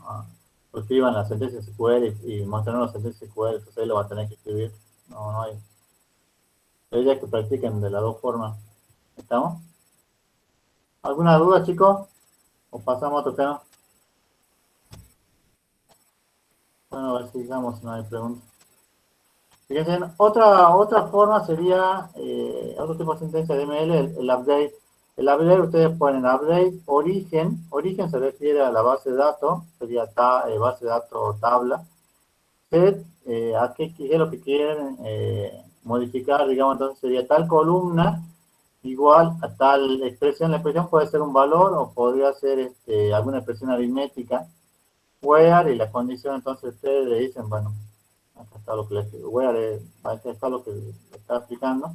o escriban la sentencia SQL y mantener la sentencia SQL, entonces ahí lo van a tener que escribir. No hay. La idea es que practiquen de las dos formas. ¿Estamos? ¿Alguna duda, chicos? ¿O pasamos a otro tema? Bueno, a ver si digamos si no hay preguntas. Fíjense, otra forma sería, otro tipo de sentencia de ML, el update. El update, ustedes ponen update origen. Origen se refiere a la base de datos, sería base de datos tabla. Set, a qué es lo que quieren modificar, digamos, entonces sería tal columna igual a tal expresión. La expresión puede ser un valor o podría ser alguna expresión aritmética. where y la condición, entonces ustedes le dicen, bueno, acá está lo que where acá está lo que le está explicando.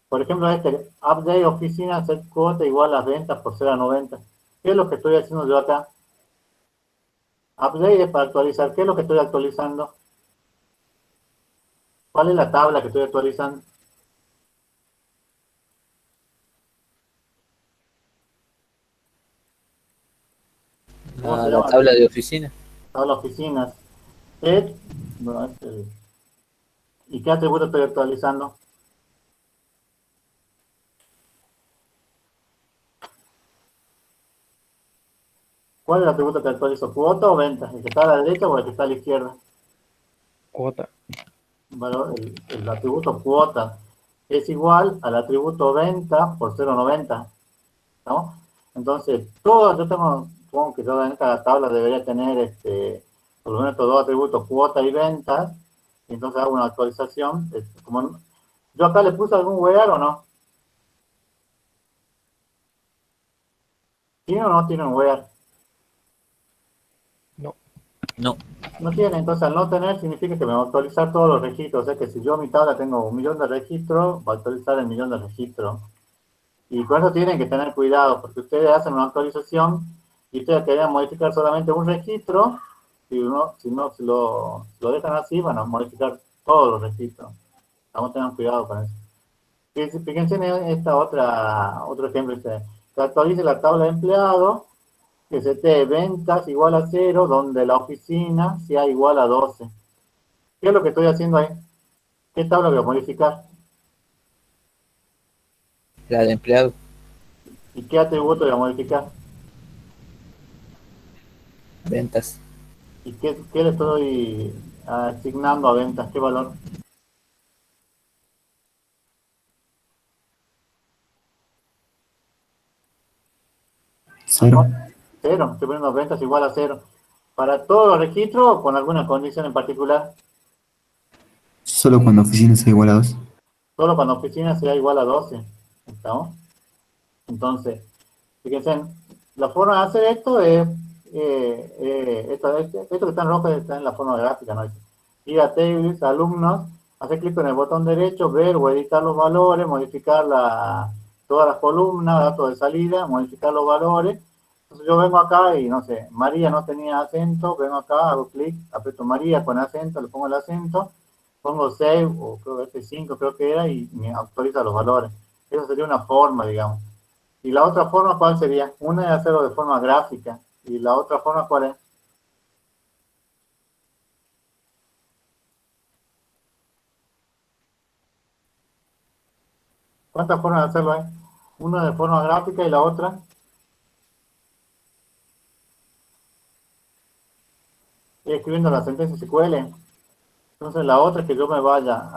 Por ejemplo, update oficina set cuota igual a ventas por 0 a 90. ¿Qué es lo que estoy haciendo yo acá? Update es para actualizar. ¿Qué es lo que estoy actualizando? ¿Cuál es la tabla que estoy actualizando? ¿Cómo se La llama? tabla de oficina. Tabla oficinas. Set, bueno, ¿y qué atributo estoy actualizando? ¿Cuál es el atributo que actualizo? ¿Cuota o venta? ¿El que está a la derecha o el que está a la izquierda? Cuota. Bueno, el atributo cuota es igual al atributo venta por 0,90, ¿no? Entonces, yo supongo que toda esta tabla debería tener por lo menos estos dos atributos, cuota y ventas, y entonces hago una actualización. ¿Yo acá le puse algún where o no? ¿Tiene o no tiene un where? No. No. No tiene, entonces al no tener significa que me va a actualizar todos los registros. O sea que si yo en mi tabla tengo 1.000.000 de registros, va a actualizar el 1.000.000 de registros. Y por eso tienen que tener cuidado, porque ustedes hacen una actualización y ustedes querían modificar solamente un registro, si lo dejan así, van a modificar todos los registros. Vamos a tener cuidado con eso. Fíjense en otro ejemplo, que actualice la tabla de empleados, que se te ventas igual a 0, donde la oficina sea igual a 12. ¿Qué es lo que estoy haciendo ahí? ¿Qué tabla voy a modificar? La de empleado. ¿Y qué atributo voy a modificar? Ventas. ¿Y qué le estoy asignando a ventas? ¿Qué valor? Cero. 0. Estoy poniendo ventas igual a 0. ¿Para todos los registros o con alguna condición en particular? Solo cuando oficina sea igual a 2. Solo cuando oficina sea igual a 12. ¿Estamos? Entonces, fíjense, la forma de hacer esto es, esto que está en rojo está en la forma gráfica, ¿no? Ir a tables, alumnos, hacer clic en el botón derecho, ver o editar los valores, modificar todas las columnas, datos de salida, modificar los valores. Entonces yo vengo acá y, no sé, María no tenía acento, vengo acá, hago clic, aprieto María con acento, le pongo el acento, pongo save, o creo que F5 creo que era, y me actualiza los valores. Esa sería una forma, digamos. Y la otra forma, ¿cuál sería? Una es hacerlo de forma gráfica. ¿Y la otra forma cuál es? ¿Cuántas formas de hacerlo hay? Una de forma gráfica y la otra. Escribiendo la sentencia SQL. Entonces la otra es que yo me vaya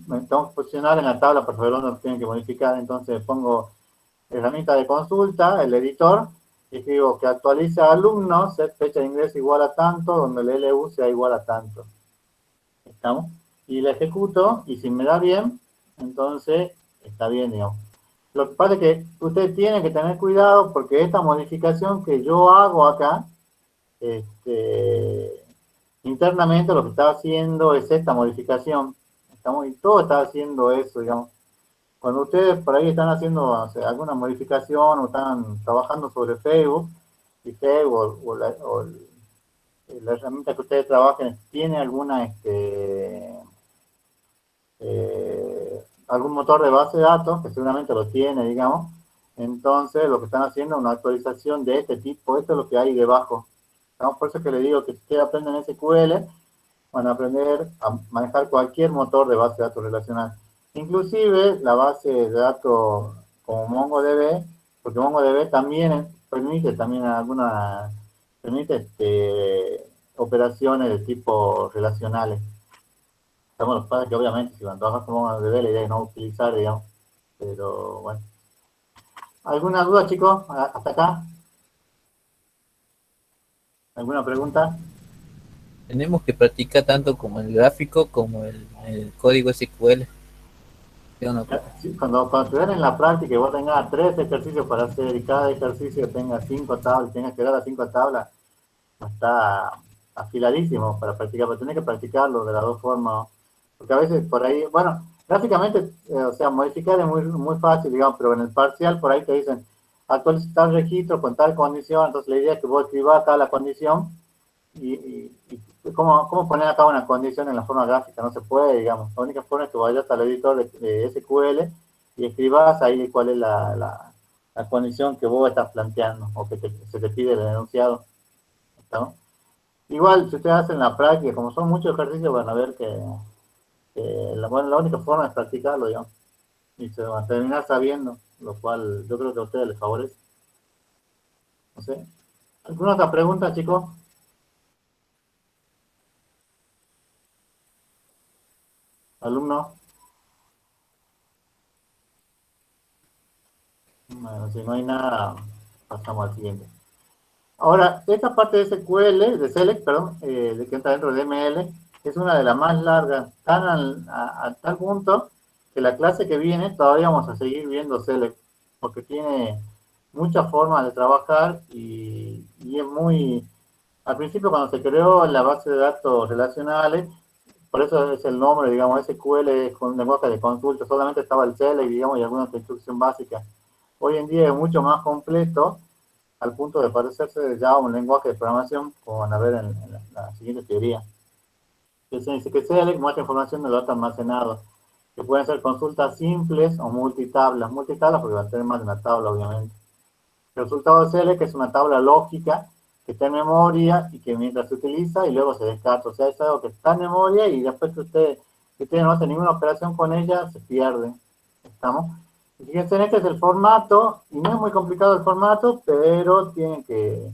me tengo que posicionar en la tabla para saber dónde tienen que modificar. Entonces pongo herramienta de consulta, el editor, y escribo que actualice a alumnos, set fecha de ingreso igual a tanto, donde el LU sea igual a tanto. ¿Estamos? Y la ejecuto, y si me da bien, entonces está bien, digamos. Lo que pasa es que usted tiene que tener cuidado porque esta modificación que yo hago acá, internamente lo que está haciendo es esta modificación. Y todo está haciendo eso, digamos. Cuando ustedes por ahí están haciendo, o sea, alguna modificación o están trabajando sobre Facebook, y Facebook o la herramienta que ustedes trabajen tiene alguna algún motor de base de datos, que seguramente lo tiene, digamos, entonces lo que están haciendo es una actualización de este tipo. Esto es lo que hay debajo, ¿no? Por eso que le digo que si ustedes aprenden SQL, van a aprender a manejar cualquier motor de base de datos relacional, inclusive la base de datos como MongoDB, porque MongoDB también permite operaciones de tipo relacionales. Estamos los padres que obviamente si van a trabajar con MongoDB la idea es no utilizar, digamos, pero bueno. ¿Alguna duda, chicos? ¿Hasta acá? ¿Alguna pregunta? Tenemos que practicar tanto como el gráfico como el código SQL. Sí, cuando estén en la práctica y vos tengas 3 ejercicios para hacer y cada ejercicio tenga 5 tablas, tengas que dar a 5 tablas, está afiladísimo para practicar, pero tenés que practicarlo de las dos formas, porque a veces por ahí, bueno, gráficamente, o sea, modificar es muy fácil, digamos, pero en el parcial por ahí te dicen actualizar el registro con tal condición, entonces la idea es que vos escribas acá la condición y cómo poner acá una condición en la forma gráfica, no se puede, digamos, la única forma es que vayas al editor de SQL y escribas ahí cuál es la condición que vos estás planteando o que se te pide el enunciado, ¿no? Igual, si ustedes hacen la práctica, como son muchos ejercicios, van a ver que la única forma es practicarlo, digamos, y se van a terminar sabiendo, lo cual yo creo que a ustedes les favorece. No sé. ¿Alguna otra pregunta, chicos? ¿Alumnos? Bueno, si no hay nada, pasamos al siguiente. Ahora, esta parte de SQL, de Select, perdón, de que entra dentro de ML, es una de las más largas, a tal punto que la clase que viene todavía vamos a seguir viendo Select, porque tiene muchas formas de trabajar y es muy... Al principio cuando se creó la base de datos relacionales, por eso es el nombre, digamos, SQL es un lenguaje de consulta, solamente estaba el Select, digamos, y alguna instrucción básica. Hoy en día es mucho más completo, al punto de parecerse ya a un lenguaje de programación, como van a ver en la siguiente teoría. Se dice que Select muestra información de los datos almacenados, que pueden ser consultas simples o multitablas. Multitablas porque va a tener más de una tabla, obviamente. El resultado de Select es una tabla lógica que está en memoria y que mientras se utiliza y luego se descarta. O sea, es algo que está en memoria y después que usted no hace ninguna operación con ella, se pierde. ¿Estamos? Fíjense, este es el formato, y no es muy complicado el formato, pero tienen que,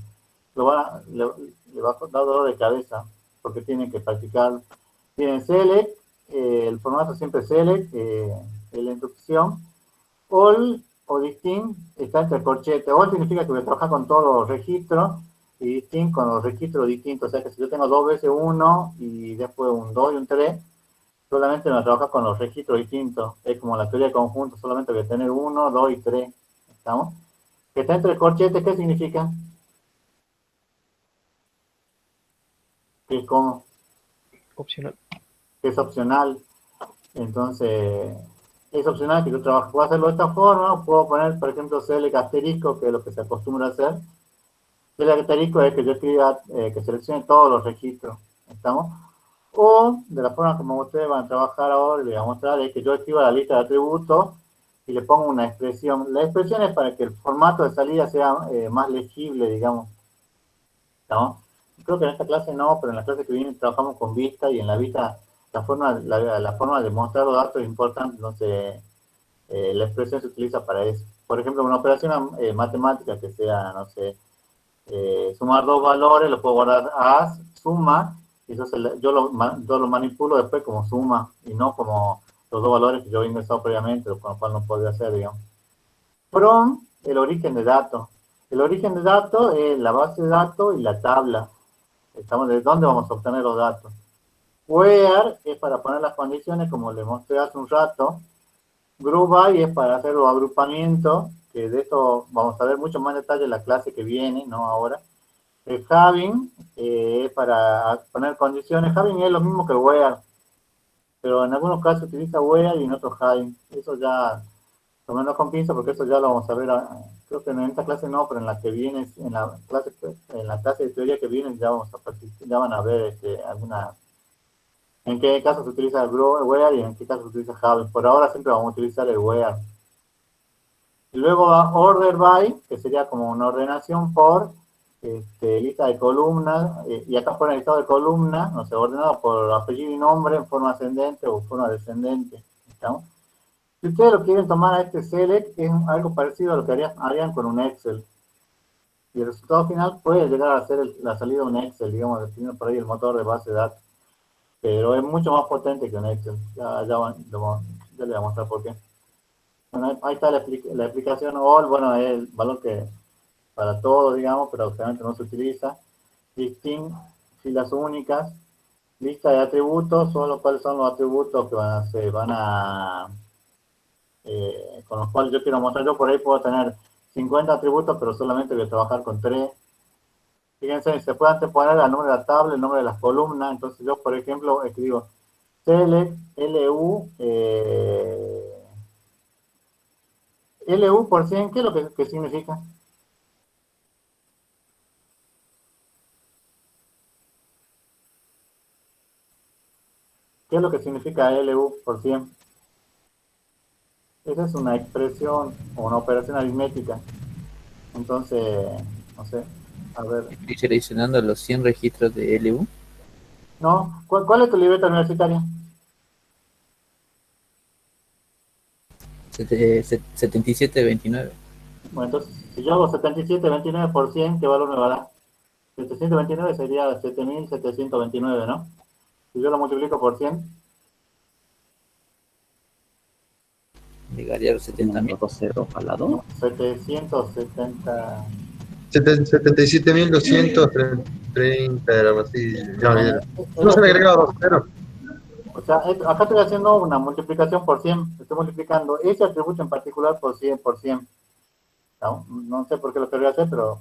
le va a dar dolor de cabeza, porque tienen que practicar. Tienen select, el formato siempre select, en la instrucción. All o distinct está entre corchetes. All significa que voy a trabajar con todos los registros, y distinct con los registros distintos. O sea que si yo tengo dos veces uno, y después un 2 y un 3, solamente me trabaja con los registros distintos. Es como la teoría de conjuntos, solamente voy a tener 1, 2 y 3. ¿Estamos? Que está entre corchetes, ¿qué significa? Que Opcional. es opcional. Entonces, es opcional que yo trabaje. Puedo hacerlo de esta forma, puedo poner, por ejemplo, select asterisco, que es lo que se acostumbra a hacer. Select asterisco es que yo escriba, que seleccione todos los registros. ¿Estamos? O, de la forma como ustedes van a trabajar ahora, les voy a mostrar, es que yo escriba la lista de atributos y le pongo una expresión. La expresión es para que el formato de salida sea más legible, digamos. ¿No? Creo que en esta clase no, pero en la clase que viene trabajamos con vista, y en la vista la forma de mostrar los datos es importante, entonces la expresión se utiliza para eso. Por ejemplo, una operación matemática que sea, no sé, sumar dos valores, lo puedo guardar as, suma, y eso yo lo manipulo después como suma, y no como los dos valores que yo he ingresado previamente, con lo cual no podría hacer, digamos. From, el origen de datos. El origen de datos es la base de datos y la tabla. Estamos de dónde vamos a obtener los datos. Where es para poner las condiciones, como les mostré hace un rato. Group by es para hacer los agrupamientos, que de esto vamos a ver mucho más en detalle en la clase que viene, no ahora. El having es para poner condiciones. Having es lo mismo que el where, pero en algunos casos utiliza where y en otros having. Eso ya, tomémoslo con pinza, porque eso ya lo vamos a ver, creo que en esta clase no, pero en la que viene, en la clase de teoría que viene ya ya van a ver alguna, en qué caso se utiliza el where y en qué caso se utiliza having. Por ahora siempre vamos a utilizar el where. Y luego va order by, que sería como una ordenación por lista de columnas, y acá pone el listado de columnas, no sé, ordenado por apellido y nombre en forma ascendente o forma descendente. ¿Estamos? Si ustedes lo quieren tomar a este select, es algo parecido a lo que harían con un Excel. Y el resultado final puede llegar a ser la salida de un Excel, digamos, definiendo por ahí el motor de base de datos. Pero es mucho más potente que un Excel. Ya les voy a mostrar por qué. Bueno, ahí está la explicación. All, bueno, es el valor que para todo, digamos, pero obviamente no se utiliza. Distinct, filas únicas. Lista de atributos, solo cuáles son los atributos que con los cuales yo quiero mostrar. Yo por ahí puedo tener 50 atributos, pero solamente voy a trabajar con 3. Fíjense, se puede anteponer al nombre de la tabla, el nombre de las columnas. Entonces yo, por ejemplo, escribo select LU, LU por 100, ¿qué es lo que significa? ¿Qué es lo que significa LU por 100? Esa es una expresión o una operación aritmética. Entonces, no sé, a ver. Estoy seleccionando los 100 registros de LU. ¿No? ¿Cuál es tu libreta universitaria? 7729. Bueno, entonces, si yo hago 7729 por 100, ¿qué valor me va a dar? 729 sería 7729, ¿no? Si yo lo multiplico por 100, Llegaría a los 70.000. Dos ceros al lado. 770... 77.230 era algo así. Ya, Bueno, no se le agregaba 2 ceros. o sea, acá estoy haciendo una multiplicación por 100. Estoy multiplicando ese atributo en particular por 100 por 100. No sé por qué lo quería hacer, pero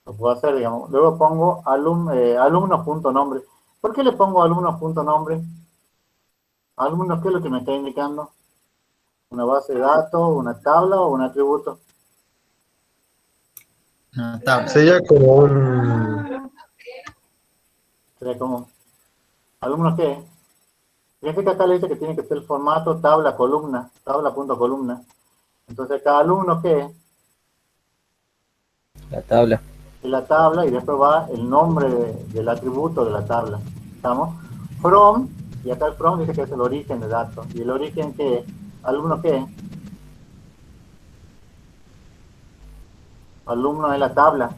lo puedo hacer, digamos. Luego pongo alumnos.nombre. ¿Por qué le pongo alumnos.nombre? Alumnos, ¿qué es lo que me está indicando? ¿Una base de datos, una tabla o un atributo? Una tabla. Sería como un... Sería como, ¿alumnos qué? Fíjense que acá le dice que tiene que ser el formato tabla columna, tabla.columna. Entonces, cada alumno ¿qué es? La tabla. Es la tabla y después va el nombre del atributo de la tabla. ¿Estamos? From, y acá el from dice que es el origen de datos. ¿Y el origen qué es? ¿Alumno qué es? Alumno es la tabla.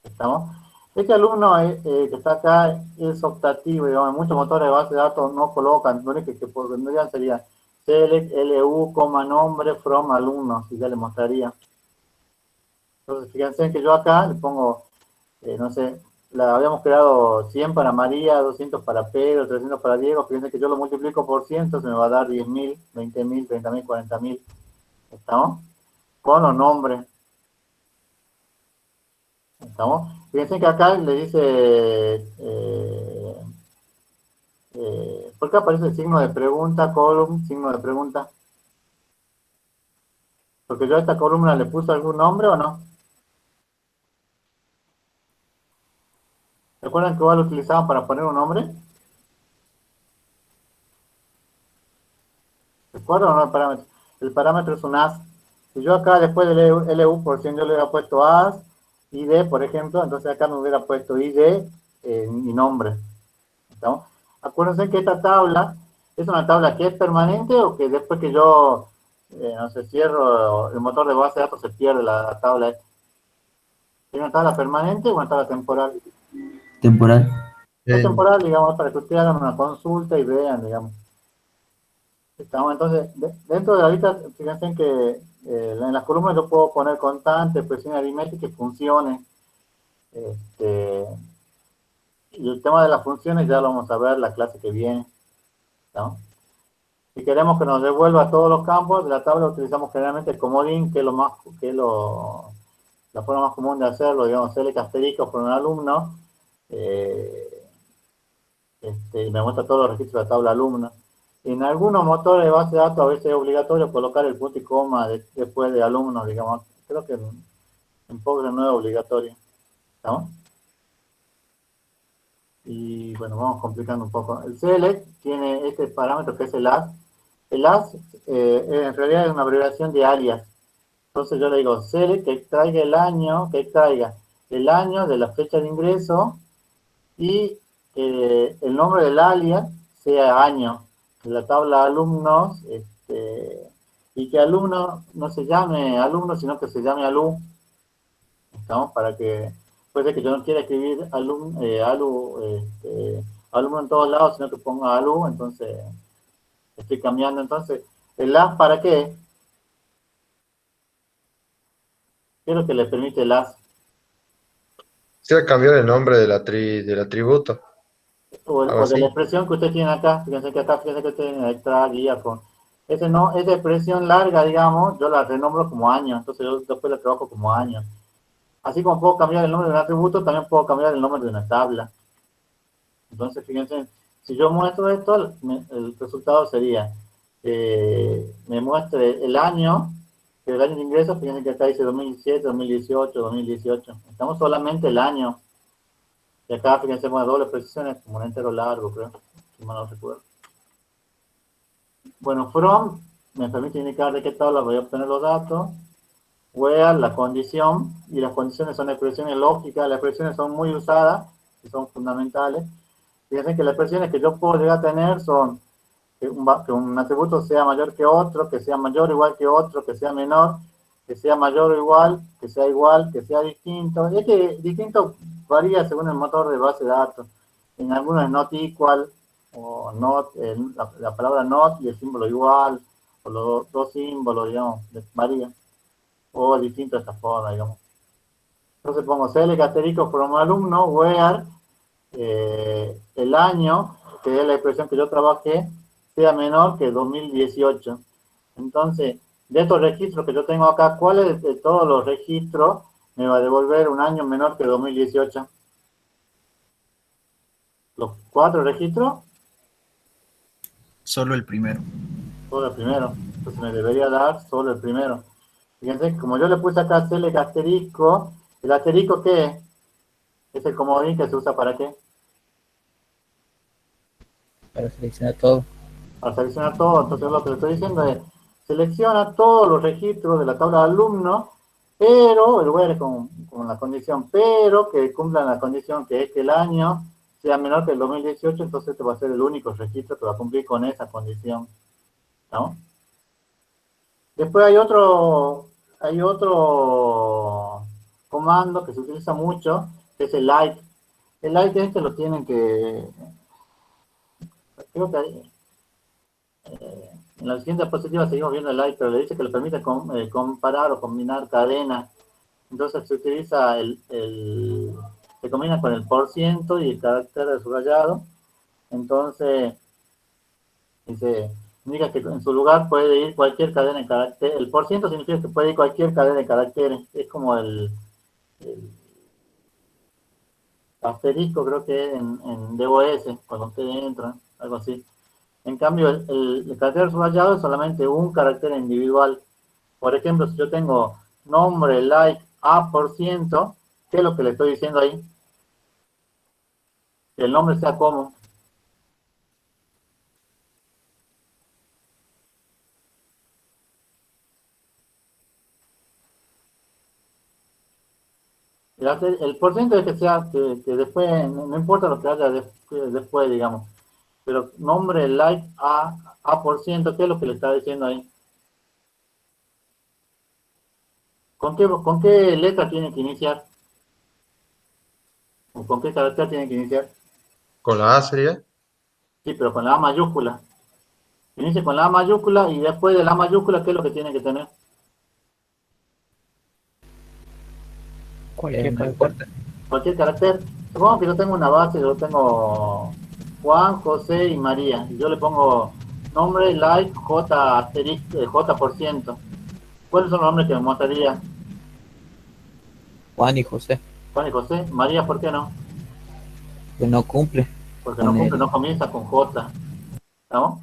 ¿Estamos? Este alumno que está acá es optativo, digamos, muchos motores de base de datos no colocan, lo que pondrían sería select LU, nombre, from alumnos, y ya le mostraría. Entonces, fíjense que yo acá le pongo, no sé, habíamos creado 100 para María, 200 para Pedro, 300 para Diego, fíjense que yo lo multiplico por 100, entonces me va a dar 10.000, 20.000, 30.000, 40.000. ¿Estamos? Con los nombres. ¿Estamos? Fíjense que acá le dice, ¿por qué aparece el signo de pregunta, column, signo de pregunta? Porque yo a esta columna le puse algún nombre o no. ¿Recuerdan que igual lo utilizaban para poner un nombre? ¿Recuerdan o no el parámetro? El parámetro es un as. Si yo acá después del LU por 100 yo le hubiera puesto as, ID, por ejemplo, entonces acá me hubiera puesto ID y nombre. ¿Estamos? Acuérdense que esta tabla es una tabla que es permanente o que después que yo, no sé, cierro el motor de base de datos se pierde la tabla. ¿Es una tabla permanente o una tabla temporal? Temporal. Es temporal, digamos, para que ustedes hagan una consulta y vean, digamos. Estamos entonces, dentro de la lista, fíjense que en las columnas yo puedo poner constante, expresión aritmética y funciones. Y el tema de las funciones ya lo vamos a ver la clase que viene. ¿No? Si queremos que nos devuelva todos los campos de la tabla, utilizamos generalmente el comodín, que es la forma más común de hacerlo, digamos, select asterisco por un alumno, y me muestra todos los registros de la tabla alumno. En algunos motores de base de datos a veces es obligatorio colocar el punto y coma después de alumno, digamos. Creo que en Postgres no es obligatorio. ¿Estamos? Y bueno, vamos complicando un poco. El select tiene este parámetro que es el as. El as en realidad es una abreviación de alias. Entonces yo le digo select que extraiga el año de la fecha de ingreso y el nombre del alias sea año. De la tabla alumnos, y que alumno no se llame alumno, sino que se llame alu. ¿Estamos? Para que puede ser que yo no quiera escribir alumno en todos lados, sino que ponga alu, entonces estoy cambiando. Entonces, ¿el as para qué? ¿Qué es lo que le permite el as? Sería cambiar el nombre del atributo. O de la expresión que usted tiene acá. Fíjense que usted tiene extra guía con... Esa expresión larga, digamos, yo la renombro como año. Entonces yo después la trabajo como año. Así como puedo cambiar el nombre de un atributo, también puedo cambiar el nombre de una tabla. Entonces, fíjense, si yo muestro esto, el resultado sería me muestre el año, el año de ingreso, fíjense que acá dice 2017, 2018, 2018. Estamos solamente el año. Y acá, fíjense, bueno, doble precisión es como un entero largo, creo, si mal no recuerdo. Bueno, from me permite indicar de qué tabla voy a obtener los datos. Where, la condición, y las condiciones son expresiones lógicas, las expresiones son muy usadas, y son fundamentales. Fíjense que las expresiones que yo puedo llegar a tener son que un atributo sea mayor que otro, que sea mayor o igual que otro, que sea menor, que sea mayor o igual, que sea distinto. Y es que distinto varía según el motor de base de datos. En algunos es not equal, o not, la palabra not y el símbolo igual, o los dos símbolos, digamos, varía. O distinto de esta forma, digamos. Entonces pongo select asterisco from alumno, where el año, que es la expresión que yo trabajé, sea menor que 2018. Entonces, de estos registros que yo tengo acá, ¿cuáles de todos los registros me va a devolver un año menor que 2018? ¿Los 4 registros? Solo el primero. Solo el primero. Entonces me debería dar solo el primero. Fíjense, como yo le puse acá select asterisco, ¿el asterisco qué es? Es el comodín que se usa ¿para qué? Para seleccionar todo. Para seleccionar todo. Entonces lo que le estoy diciendo es, selecciona todos los registros de la tabla de alumno, pero, el where con la condición, pero que cumplan la condición que es que el año sea menor que el 2018, entonces este va a ser el único registro que va a cumplir con esa condición. ¿No? Después hay otro comando que se utiliza mucho, que es el like. El like este lo tienen que, creo que hay, en la siguiente diapositiva seguimos viendo el like, pero le dice que le permite comparar o combinar cadenas. Entonces se utiliza se combina con el % y el carácter de subrayado. Entonces, indica que en su lugar puede ir cualquier cadena de caracteres. El % significa que puede ir cualquier cadena de caracteres. Es como el asterisco, creo que en DOS, cuando ustedes entran, algo así. En cambio, el carácter subrayado es solamente un carácter individual. Por ejemplo, si yo tengo nombre, like, A%, ¿qué es lo que le estoy diciendo ahí? Que el nombre sea como. El porcentaje es que sea, que después, no importa lo que haya después, digamos. Pero nombre, like, A%, ¿qué es lo que le está diciendo ahí? ¿Con qué letra tiene que iniciar? ¿O con qué carácter tiene que iniciar? Con la A sería. Sí, pero con la A mayúscula. Inicia con la A mayúscula y después de la A mayúscula, ¿qué es lo que tiene que tener? Cualquier No carácter. importa. Cualquier caráctor. Supongo que yo tengo una base, yo tengo Juan, José y María. Y yo le pongo nombre, like, J asterisco, J%. ¿Cuáles son los nombres que me mostraría? Juan y José, Juan y José. María, ¿por qué no? que no cumple. Porque no cumple, no comienza con J. ¿No?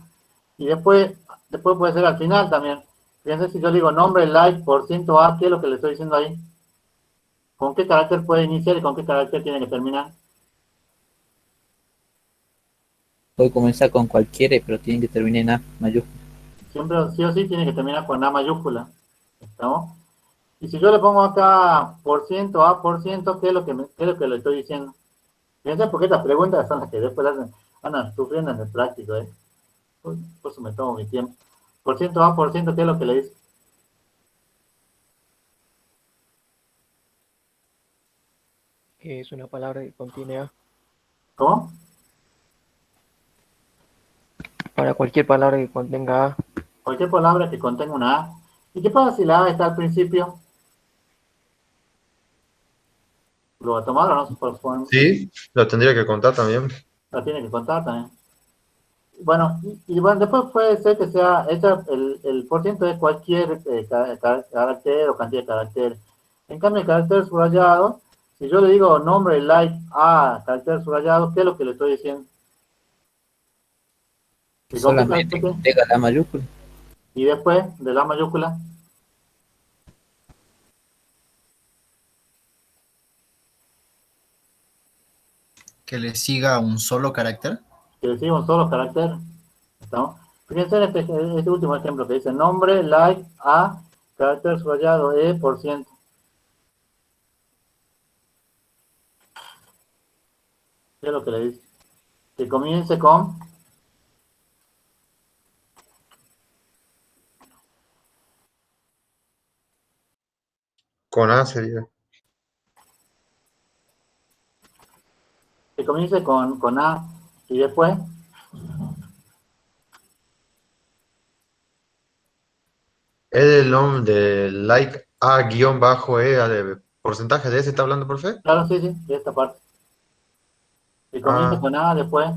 Y después puede ser al final también. Fíjense si yo digo nombre, like, %A, ¿qué es lo que le estoy diciendo ahí? ¿Con qué carácter puede iniciar y con qué carácter tiene que terminar? Puede comenzar con cualquiera, pero tiene que terminar en A mayúscula. Siempre, sí o sí, tiene que terminar con A mayúscula. ¿Estamos? Y si yo le pongo acá %A%, ¿qué es lo que le estoy diciendo? Fíjense porque estas preguntas son las que después andan sufriendo en el práctico, ¿eh? Por eso me tomo mi tiempo. %A%, ¿qué es lo que le dice? Es una palabra que contiene A. ¿Cómo? Para cualquier palabra que contenga A. Cualquier palabra que contenga una A. ¿Y qué pasa si la A está al principio? ¿Lo va a tomar o no? Por Sí, lo tendría que contar también. la tiene que contar también. Bueno, bueno, después puede ser que sea, el % de cualquier carácter o cantidad de caracteres. En cambio, el carácter subrayado, si yo le digo nombre like a carácter subrayado, ¿qué es lo que le estoy diciendo? Que ¿Y con qué solamente carácter? tenga la mayúscula. Y después de la mayúscula, Que le siga un solo carácter. que le siga un solo carácter. ¿Estamos? Fíjense en este último ejemplo que dice nombre like a carácter subrayado E%. ¿Qué es lo que le dice? Que comience con Con A sería. con A y después Es el nombre de like A guión bajo E, de porcentaje de ese está hablando, profe. claro, sí, sí, de esta parte. Que comience Ah, con A, después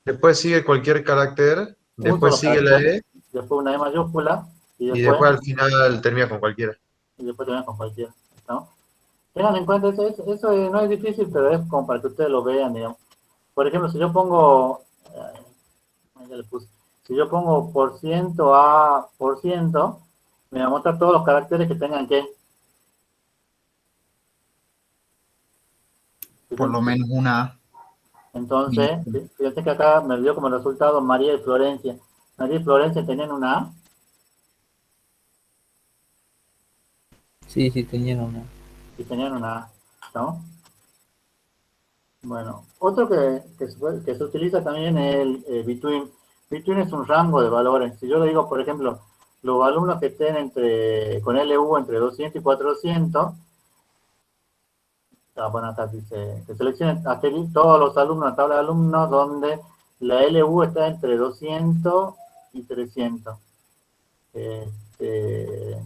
después sigue cualquier carácter, un después solo sigue la carácter, E después una E mayúscula y después al final termina con cualquiera. y después también con cualquiera, ¿no? Tengan en cuenta, eso no es difícil, pero es como para que ustedes lo vean, digamos. Por ejemplo, si yo pongo, ya le puse, si yo pongo por ciento a por ciento, me va a mostrar todos los caracteres que tengan que. Por lo menos una A. Entonces, fíjense que acá me dio como resultado María y Florencia. María y Florencia tenían una A. Sí, sí, tenían una. Y tenían una A, ¿no? Bueno, otro que se utiliza también es el between. Between es un rango de valores. Si yo le digo, por ejemplo, los alumnos que estén con LU entre 200 y 400, bueno, acá dice que seleccionen todos los alumnos, la tabla de alumnos donde la LU está entre 200 y 300. Este,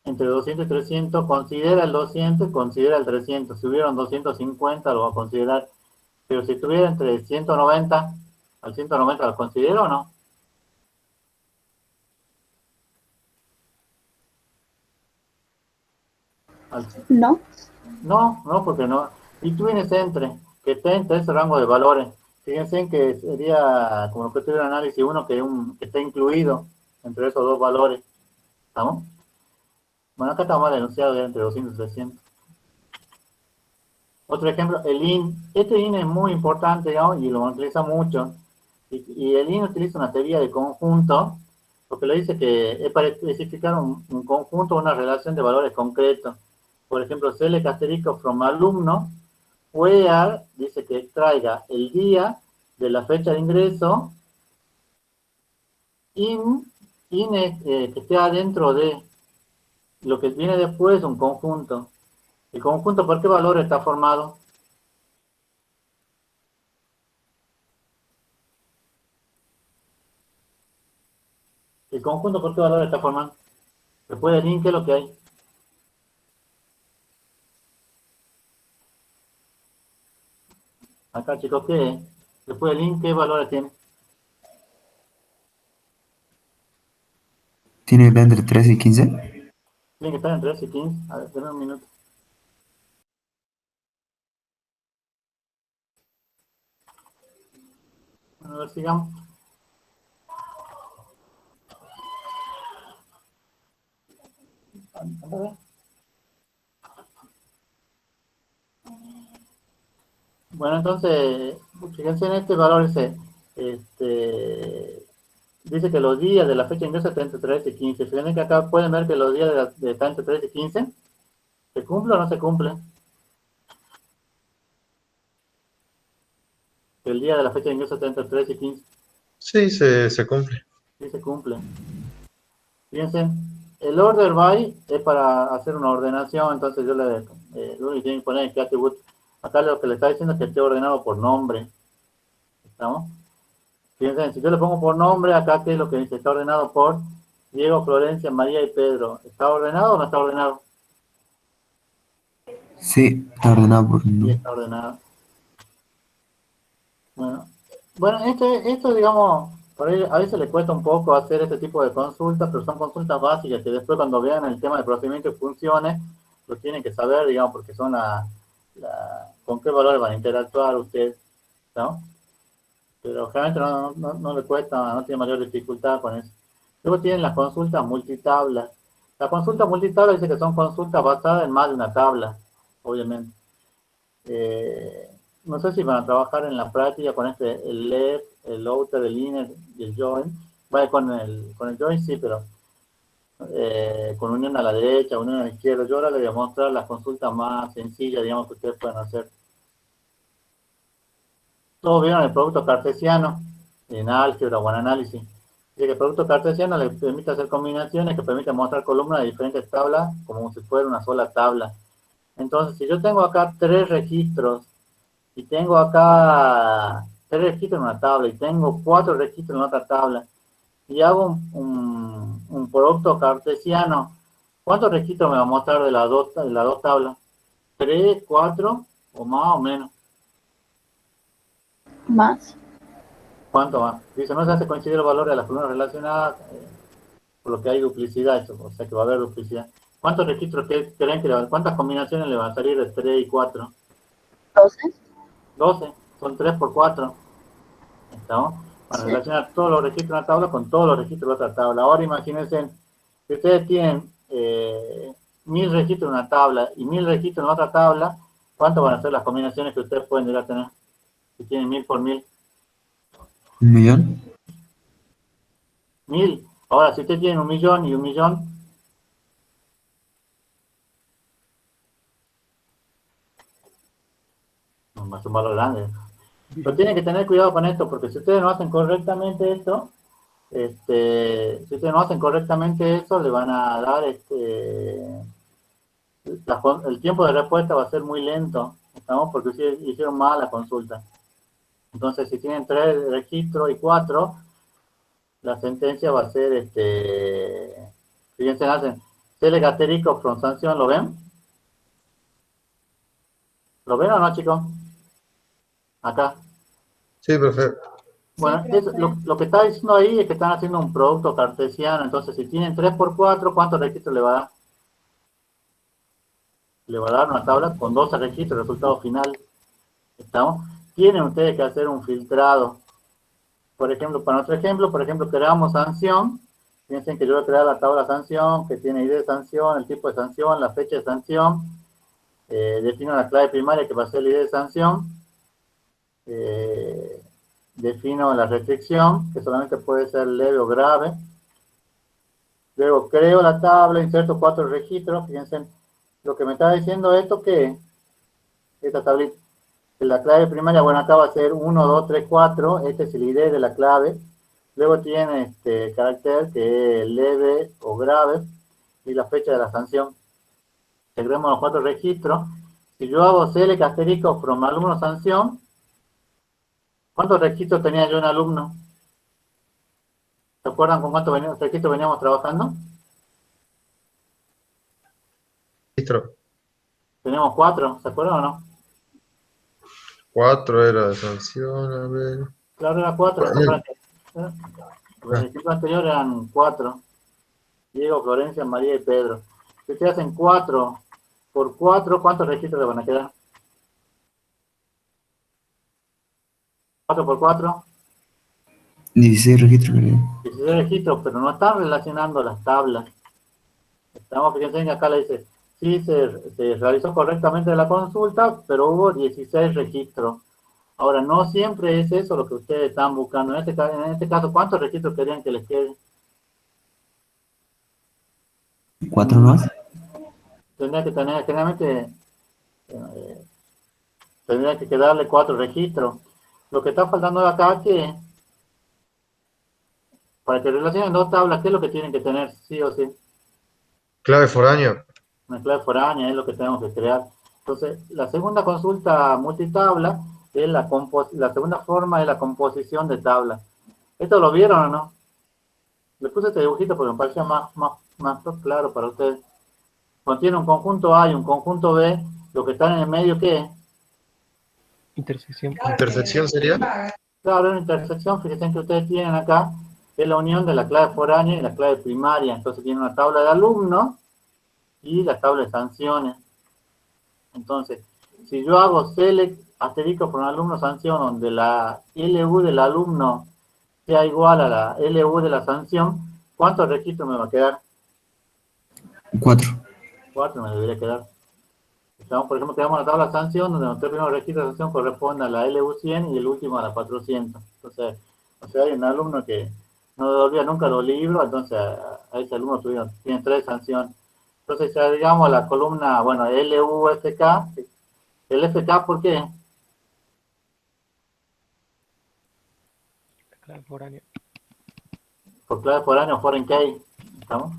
entre 200 y 300, considera el 200, considera el 300. Si hubieron 250, lo va a considerar. Pero si estuviera entre 190, al 190, ¿lo considero o no? No. No, porque no. Y tú vienes entre, que esté entre ese rango de valores. Fíjense que sería como lo que tuviera análisis uno que esté incluido entre esos dos valores. ¿Estamos? Bueno, acá estamos denunciados entre 200 y 300. Otro ejemplo, el IN. Este IN es muy importante, digamos, y lo utiliza mucho. Y el IN utiliza una teoría de conjunto, porque le dice que es para especificar un conjunto, una relación de valores concretos. Por ejemplo, select asterisk from alumno, where dice que extraiga el día de la fecha de ingreso, in que esté adentro de lo que viene después, un conjunto. ¿El conjunto por qué valor está formado? ¿El conjunto por qué valor está formado? Después del IN, ¿qué es lo que hay? Acá, chicos, ¿qué es? Después del IN, ¿qué valores tiene? ¿Tiene que estar entre 13 y 15? Tiene que estar entre 13 y 15. A ver, denme un minuto. Bueno, a ver, sigamos. A ver. Bueno, entonces, fíjense en este valor ese. Dice que los días de la fecha de ingreso están entre 13 y 15. Fíjense que acá pueden ver que los días están entre 13 y 15. ¿Se cumple o no se cumple? El día de la fecha de ingreso está entre 13 y 15. Sí, se cumple. Sí se cumple. Fíjense, el order by es para hacer una ordenación, entonces yo lo que tienen que poner en qué atributo. Acá lo que le está diciendo es que esté ordenado por nombre. ¿Estamos? Fíjense, si yo le pongo por nombre, acá qué es lo que dice, está ordenado por Diego, Florencia, María y Pedro. ¿Está ordenado o no está ordenado? Sí, está ordenado por Sí, nombre. está ordenado. Bueno, esto digamos, Por ahí, a veces le cuesta un poco hacer este tipo de consultas, pero son consultas básicas que después cuando vean el tema del procedimiento y funciones, lo tienen que saber, digamos, porque son con qué valores van a interactuar ustedes, ¿no? Pero realmente no le cuesta, no tiene mayor dificultad con eso. Luego tienen las consultas multitablas. Las consultas multitablas dice que son consultas basadas en más de una tabla, obviamente. No sé si van a trabajar en la práctica con el left, el outer, el inner y el join. Vaya, con el join sí, pero con unión a la derecha, unión a la izquierda. Yo ahora les voy a mostrar las consultas más sencillas, digamos, que ustedes pueden hacer. Todos vieron el producto cartesiano en álgebra o en análisis. Dice que el producto cartesiano le permite hacer combinaciones que permiten mostrar columnas de diferentes tablas como si fuera una sola tabla. Entonces, si yo tengo acá 3 registros y tengo acá 3 registros en una tabla y tengo 4 registros en otra tabla y hago un producto cartesiano, ¿cuántos registros me va a mostrar de las dos tablas? ¿3, 4 o más o menos? Más. ¿Cuánto más? Dice, no se hace coincidir el valor de las columnas relacionadas, por lo que hay duplicidad, o sea que va a haber duplicidad. ¿Cuántos registros creen que cuántas combinaciones le van a salir de 3 y 4? 12. 12, son 3 por 4. ¿Estamos? Para relacionar todos los registros de una tabla con todos los registros de otra tabla. Ahora imagínense, si ustedes tienen 1000 registros en una tabla y 1000 registros en otra tabla, ¿cuántas van a ser las combinaciones que ustedes pueden llegar a tener? Si tienen 1000 por 1000. ¿Un millón? 1000. Ahora, si ustedes tienen 1.000.000 y 1.000.000, no es un valor grande. Pero tienen que tener cuidado con esto, porque si ustedes no hacen correctamente esto, le van a dar el tiempo de respuesta va a ser muy lento, ¿estamos? Porque ustedes hicieron mal la consulta. Entonces, si tienen 3 registros y 4, la sentencia va a ser, fíjense, hacen select asterisco from sanción, ¿lo ven? ¿Lo ven o no, chicos? Acá. Sí, profe. Bueno, lo que está diciendo ahí es que están haciendo un producto cartesiano. Entonces, si tienen 3 por 4, ¿cuántos registros le va a dar? Le va a dar una tabla con 12 registros, resultado final. ¿Estamos? Tienen ustedes que hacer un filtrado. Por ejemplo, para nuestro ejemplo, creamos sanción. Piensen que yo voy a crear la tabla sanción, que tiene ID de sanción, el tipo de sanción, la fecha de sanción. Defino la clave primaria que va a ser el ID de sanción. Defino la restricción, que solamente puede ser leve o grave. Luego creo la tabla, inserto 4 registros. Fíjense, lo que me está diciendo esto que esta tablita, que la clave primaria, bueno, acá va a ser 1, 2, 3, 4. Este es el ID de la clave. Luego tiene este carácter que es leve o grave y la fecha de la sanción. Integremos los 4 registros. Si yo hago select asterisco from alumno sanción, ¿cuántos registros tenía yo en alumno? ¿Se acuerdan con cuántos registros veníamos trabajando? Registro. Teníamos 4, ¿se acuerdan o no? 4 era de sanción, a ver. Claro, era 4. Los registros anteriores eran 4. Diego, Florencia, María y Pedro. Si ustedes hacen 4 por 4, ¿cuántos registros le van a quedar? 4 por 4. 16 registros, creo. 16 registros, pero no están relacionando las tablas. Estamos, fíjense que acá le dice, sí se realizó correctamente la consulta, pero hubo 16 registros. Ahora, no siempre es eso lo que ustedes están buscando. En este caso, ¿cuántos registros querían que les quede? 4 más. Tendría que tener, generalmente, tendría que quedarle 4 registros. Lo que está faltando acá es que, para que relacionen 2 tablas, ¿qué es lo que tienen que tener sí o sí? Clave foránea. Una clave foránea es lo que tenemos que crear. Entonces, la segunda consulta multitabla es la segunda forma es la composición de tabla. ¿Esto lo vieron o no? Le puse este dibujito porque me parecía más claro para ustedes. Contiene un conjunto A y un conjunto B. Lo que está en el medio, ¿qué es? Intersección. Intersección sería. Claro, una intersección, fíjense que ustedes tienen acá, es la unión de la clave foránea y la clave primaria. Entonces tienen una tabla de alumnos y la tabla de sanciones. Entonces, si yo hago select asterisco por un alumno sanción, donde la LU del alumno sea igual a la LU de la sanción, ¿cuántos registros me va a quedar? 4. 4 me debería quedar. Estamos, por ejemplo, tenemos la tabla de sanción, donde los 3 primeros registros de sanción corresponden a la LU100 y el último a la 400. Entonces, o sea, hay un alumno que no devolvía nunca los libros, entonces a ese alumno tiene 3 sanciones. Entonces, ya digamos la columna, bueno, LUFK, el FK, ¿por qué? Clave foránea. Por clave foránea o foreign key, ¿estamos?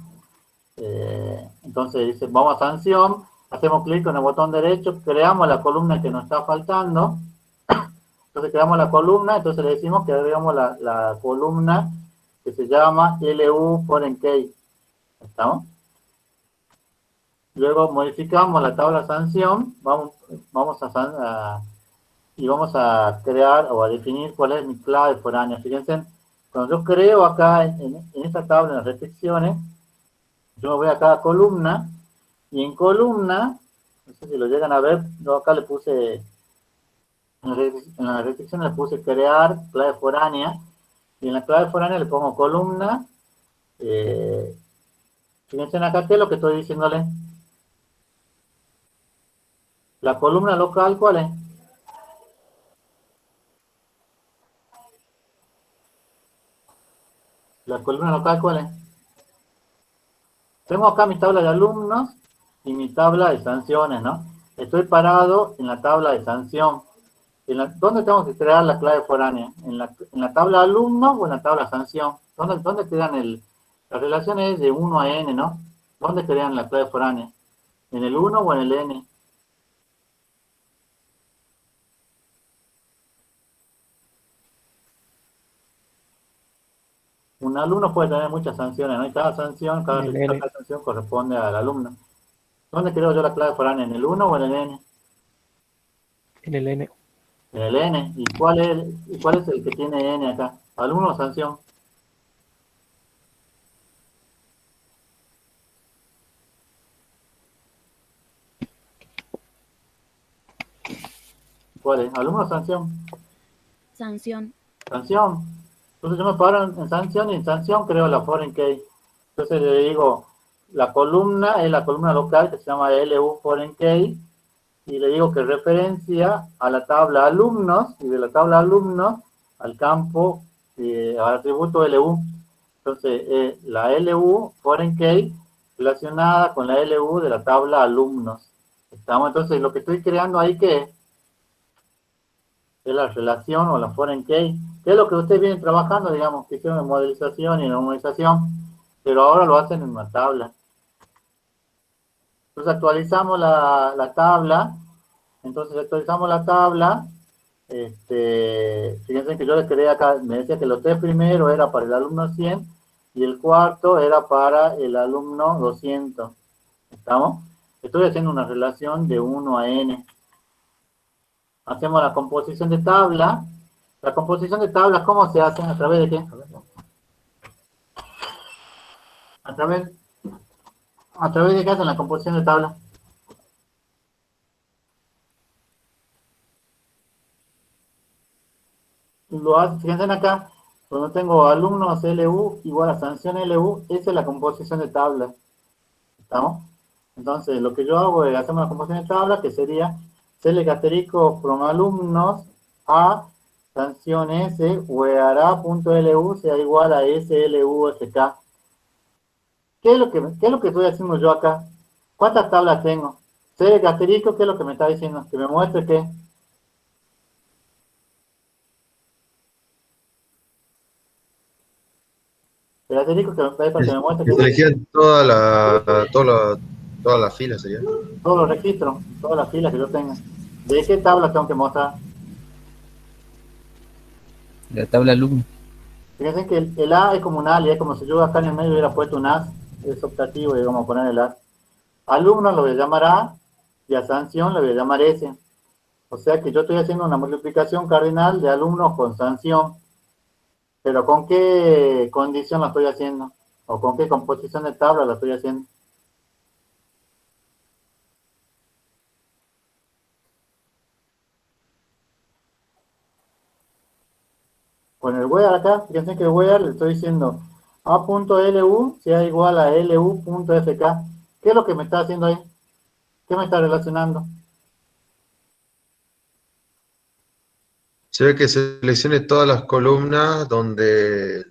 Entonces dice, vamos a sanción, hacemos clic en el botón derecho, creamos la columna que nos está faltando, entonces creamos la columna, entonces le decimos que agregamos la columna que se llama LU foreign key, ¿estamos? Luego modificamos la tabla sanción, vamos a crear o a definir cuál es mi clave foránea. Fíjense, cuando yo creo acá en esta tabla, en las restricciones, yo me voy a cada columna, y en columna, no sé si lo llegan a ver, yo acá le puse, en la restricción le puse crear clave foránea, y en la clave foránea le pongo columna, fíjense acá, ¿qué es lo que estoy diciéndole? La columna local, ¿cuál es? La columna local, ¿cuál es? Tengo acá mi tabla de alumnos y mi tabla de sanciones, ¿no? Estoy parado en la tabla de sanción. ¿Dónde tengo que crear la clave foránea? ¿En la tabla de alumnos o en la tabla de sanción? ¿Dónde crean la relación es de 1 a n, ¿no? ¿Dónde crean la clave foránea? ¿En el 1 o en el n? Un alumno puede tener muchas sanciones, ¿no? Y cada sanción corresponde al alumno. ¿Dónde creo yo la clave foránea? ¿En el 1 o en el n? En el N. En el n. ¿Y cuál es el que tiene n acá? ¿Alumno o sanción? ¿Cuál es? ¿Alumno o sanción? Sanción. Sanción. Entonces yo me paro en sanción y en sanción creo la foreign key. Entonces le digo, la columna es la columna local que se llama LU foreign key y le digo que referencia a la tabla alumnos y de la tabla alumnos al campo, al atributo LU. Entonces la LU foreign key relacionada con la LU de la tabla alumnos. ¿Estamos? Entonces lo que estoy creando ahí, ¿qué es la relación o la foreign key? ¿Qué es lo que ustedes vienen trabajando, digamos, que hicieron en modelización y en normalización? Pero ahora lo hacen en una tabla. Entonces actualizamos la tabla. Entonces actualizamos la tabla. Fíjense que yo le creé acá, me decía que los 3 primeros era para el alumno 100 y el cuarto era para el alumno 200. ¿Estamos? Estoy haciendo una relación de 1 a n. Hacemos la composición de tabla. La composición de tablas, ¿cómo se hace? ¿A través de qué? ¿A través de qué hacen la composición de tabla? Lo hacen, fíjense acá, cuando tengo alumnos LU igual a sanción LU, esa es la composición de tabla. ¿Estamos? Entonces, lo que yo hago es hacer una composición de tabla que sería select asterisco from alumnos a sanción S, whereas.lu sea igual a SLUFK. ¿Qué es lo que estoy haciendo yo acá? ¿Cuántas tablas tengo? Select asterisco, ¿qué es lo que me está diciendo? Que me muestre qué. El asterisco que me muestre Se qué. elegían todas las filas, sería. Todos los registros, todas las filas que yo tenga. ¿De qué tabla tengo que mostrar? La tabla alumno. Fíjense que el A es como un alias, es como si yo acá en el medio hubiera puesto un as, es optativo y vamos a poner el as. Alumno lo voy a llamar A y a sanción lo voy a llamar S. O sea que yo estoy haciendo una multiplicación cardinal de alumnos con sanción. Pero ¿con qué condición la estoy haciendo? ¿O con qué composición de tabla la estoy haciendo? Con el where acá, fíjense que el where le estoy diciendo a.lu sea igual a lu.fk. ¿Qué es lo que me está haciendo ahí? ¿Qué me está relacionando? Se ve que seleccione todas las columnas donde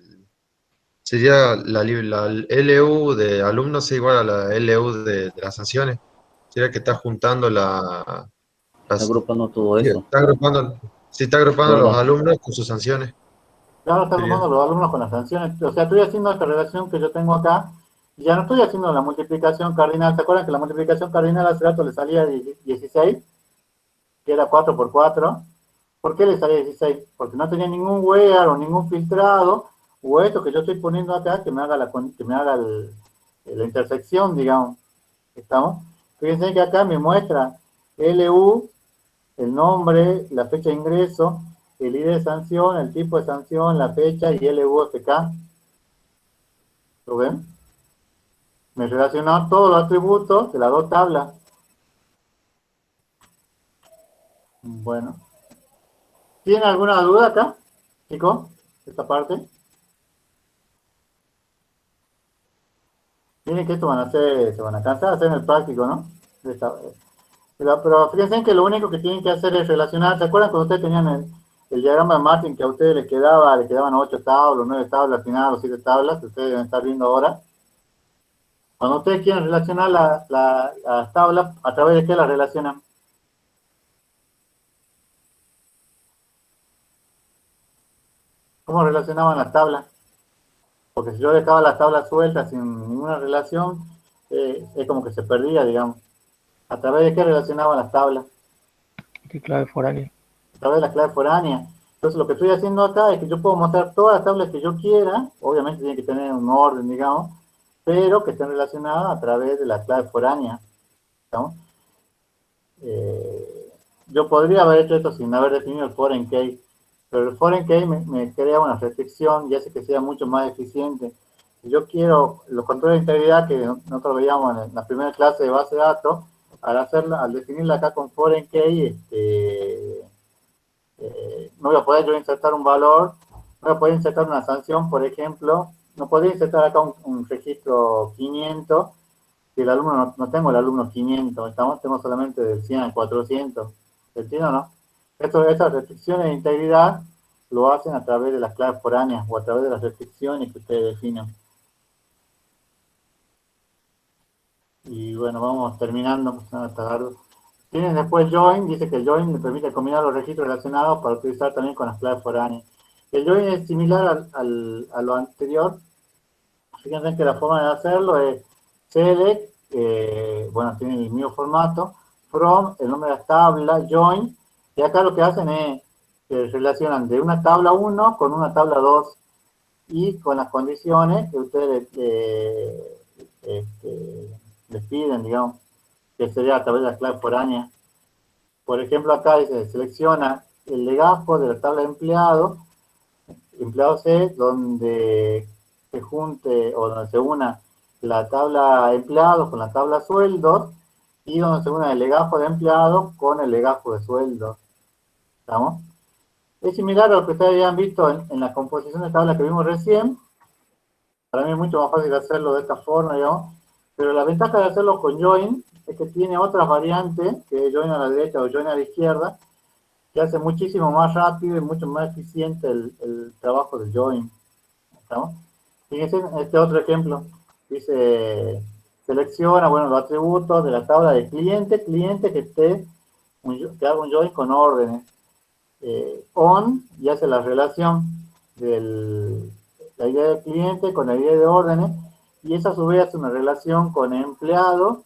sería la LU de alumnos es igual a la LU de las sanciones. Sería que está juntando Está las, agrupando todo eso. está agrupando, sí, está agrupando Todas los las- alumnos con sus sanciones. Claro, está Sería. agrupando los alumnos con las sanciones. O sea, estoy haciendo esta relación que yo tengo acá. Y ya no estoy haciendo la multiplicación cardinal. ¿Se acuerdan que la multiplicación cardinal hace rato le salía 16? Que era 4 por 4. ¿Por qué le salía 16? Porque no tenía ningún where o ningún filtrado. O esto que yo estoy poniendo acá que me haga la intersección, digamos. ¿Estamos? Fíjense que acá me muestra LU, el nombre, la fecha de ingreso, el ID de sanción, el tipo de sanción, la fecha y LUFK. ¿Lo ven? Me relacionó todos los atributos de las dos tablas. Bueno. ¿Tienen alguna duda acá, chicos? Esta parte. Miren que esto se van a cansar de hacer en el práctico, ¿no? Pero fíjense que lo único que tienen que hacer es relacionar. ¿Se acuerdan cuando ustedes tenían el diagrama de Martin que a ustedes les quedaban 8 tablas, 9 tablas al final, o 7 tablas, que ustedes deben estar viendo ahora? Cuando ustedes quieren relacionar las tablas, ¿a través de qué las relacionan? ¿Cómo relacionaban las tablas? Porque si yo dejaba las tablas sueltas sin ninguna relación, es como que se perdía, digamos. ¿A través de qué relacionaban las tablas? ¿Qué clave foránea? A través de las claves foráneas. Entonces lo que estoy haciendo acá es que yo puedo mostrar todas las tablas que yo quiera, obviamente tiene que tener un orden, digamos, pero que estén relacionadas a través de la clave foránea. ¿Estamos? Yo podría haber hecho esto sin haber definido el foreign key, pero el foreign key me crea una restricción y hace que sea mucho más eficiente. Si yo quiero los controles de integridad que nosotros veíamos en la primera clase de base de datos, al definirla acá con foreign key, no voy a poder yo insertar un valor, no voy a poder insertar una sanción, por ejemplo, no podría insertar acá un registro 500 si el alumno no tengo el alumno 500, tengo solamente del 100 al 400, ¿entiendes o no? Estas restricciones de integridad lo hacen a través de las claves foráneas o a través de las restricciones que ustedes definen. Y bueno, vamos terminando. Tienen después join, dice que el join le permite combinar los registros relacionados para utilizar también con las claves foráneas. El join es similar a lo anterior. Fíjense que la forma de hacerlo es select, bueno, tiene el mismo formato, from, el nombre de la tabla, join, y acá lo que hacen es que relacionan de una tabla 1 con una tabla 2 y con las condiciones que ustedes les piden, digamos, que sería a través de la clave foránea. Por ejemplo, acá dice, selecciona el legajo de la tabla de empleado C, donde se junte o donde se una la tabla empleados con la tabla sueldos y donde se una el legajo de empleados con el legajo de sueldos. ¿Estamos? Es similar a lo que ustedes habían visto en la composición de tabla que vimos recién. Para mí es mucho más fácil hacerlo de esta forma, digamos. Pero la ventaja de hacerlo con join es que tiene otras variantes, que es join a la derecha o join a la izquierda, que hace muchísimo más rápido y mucho más eficiente el trabajo del join. ¿Estamos? Fíjense en este otro ejemplo. Dice, selecciona, bueno, los atributos de la tabla de cliente que haga un join con órdenes. On, y hace la relación de la idea de cliente con la idea de órdenes, y esa a su vez hace una relación con empleado,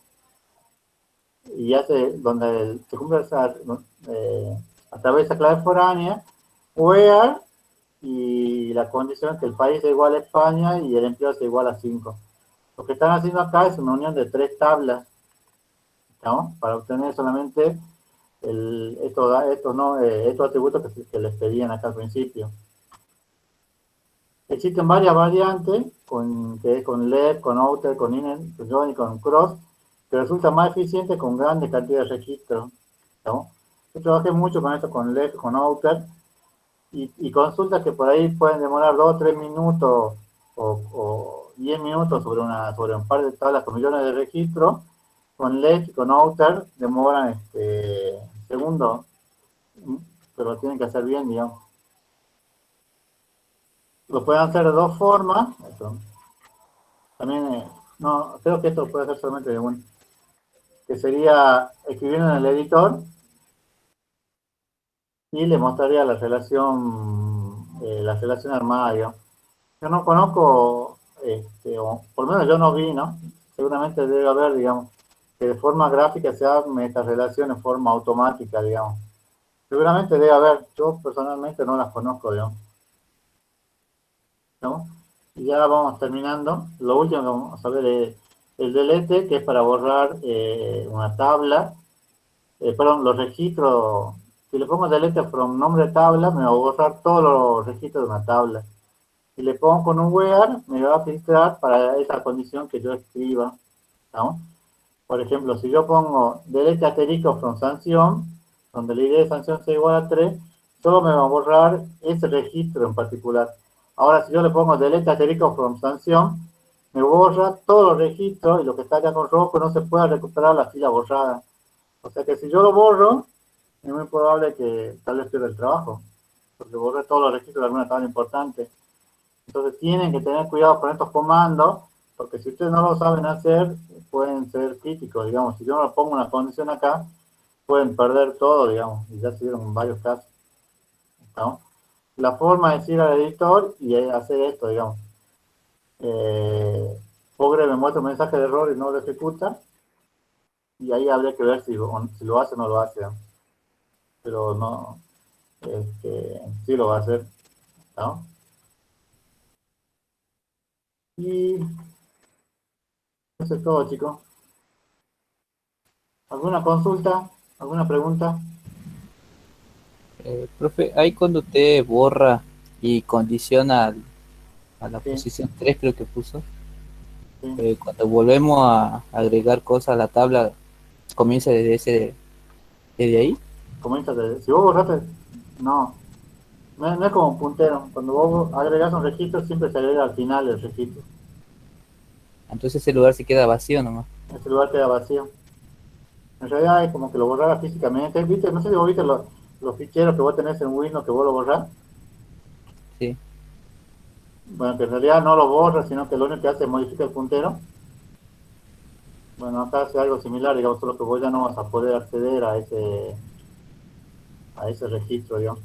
y hace donde se cumple a través de esa clave foránea, where, y la condición es que el país es igual a España y el empleo es igual a 5. Lo que están haciendo acá es una unión de 3 tablas, ¿no? Para obtener solamente estos atributos que les pedían acá al principio. Existen varias variantes, que es con let, con outer, con inner, con join y con cross, que resulta más eficiente con grandes cantidades de registros, ¿no? Yo trabajé mucho con esto, con let, con outer, y consultas que por ahí pueden demorar 2 o 3 minutos o 10 minutos sobre un par de tablas con millones de registros. Con let y con outer demoran segundos, pero lo tienen que hacer bien, digamos. Lo pueden hacer de dos formas. También, no, creo que esto puede hacer solamente de uno. Que sería escribiendo en el editor y le mostraría la relación armada, digamos. Yo no conozco, o por lo menos yo no vi, ¿no? Seguramente debe haber, digamos, que de forma gráfica se hagan estas relaciones en forma automática, digamos. Seguramente debe haber, yo personalmente no las conozco, digamos. ¿No? Y ya vamos terminando. Lo último que vamos a ver es el delete, que es para borrar una tabla. Perdón, los registros. Si le pongo delete from nombre de tabla, me va a borrar todos los registros de una tabla. Si le pongo con un where, me va a filtrar para esa condición que yo escriba, ¿no? Por ejemplo, si yo pongo delete asterisco from sanción, donde la idea de sanción sea igual a 3, solo me va a borrar ese registro en particular. Ahora, si yo le pongo delete asterisco from sanción, me borra todos los registros y lo que está acá con rojo no se pueda recuperar la fila borrada. O sea que si yo lo borro, es muy probable que tal vez pierda el trabajo, porque borré todos los registros de alguna tabla importante. Entonces tienen que tener cuidado con estos comandos, porque si ustedes no lo saben hacer, pueden ser críticos, digamos. Si yo no pongo una condición acá, pueden perder todo, digamos, y ya se dieron varios casos, ¿no? La forma es ir al editor y hacer esto, digamos. Progre me muestra un mensaje de error y no lo ejecuta, y ahí habría que ver si lo hace o no lo hace, ¿no? Pero no, sí lo va a hacer, ¿no? Y eso es todo, chicos. ¿Alguna consulta? ¿Alguna pregunta? Profe, ahí cuando usted borra y condiciona a la Sí. posición 3 creo que puso, Sí. cuando volvemos a agregar cosas a la tabla, comienza desde ahí. Comienza si vos borraste, no es como un puntero. Cuando vos agregas un registro, siempre se agrega al final del registro. Entonces ese lugar se queda vacío nomás. Ese lugar queda vacío. En realidad es como que lo borrara físicamente. ¿Viste? No sé si vos viste los ficheros que vos tenés en Windows que vos lo borrás. Sí. Bueno, que en realidad no lo borra, sino que lo único que hace es modificar el puntero. Bueno, acá hace algo similar, digamos, solo que vos ya no vas a poder acceder a ese registro, digamos.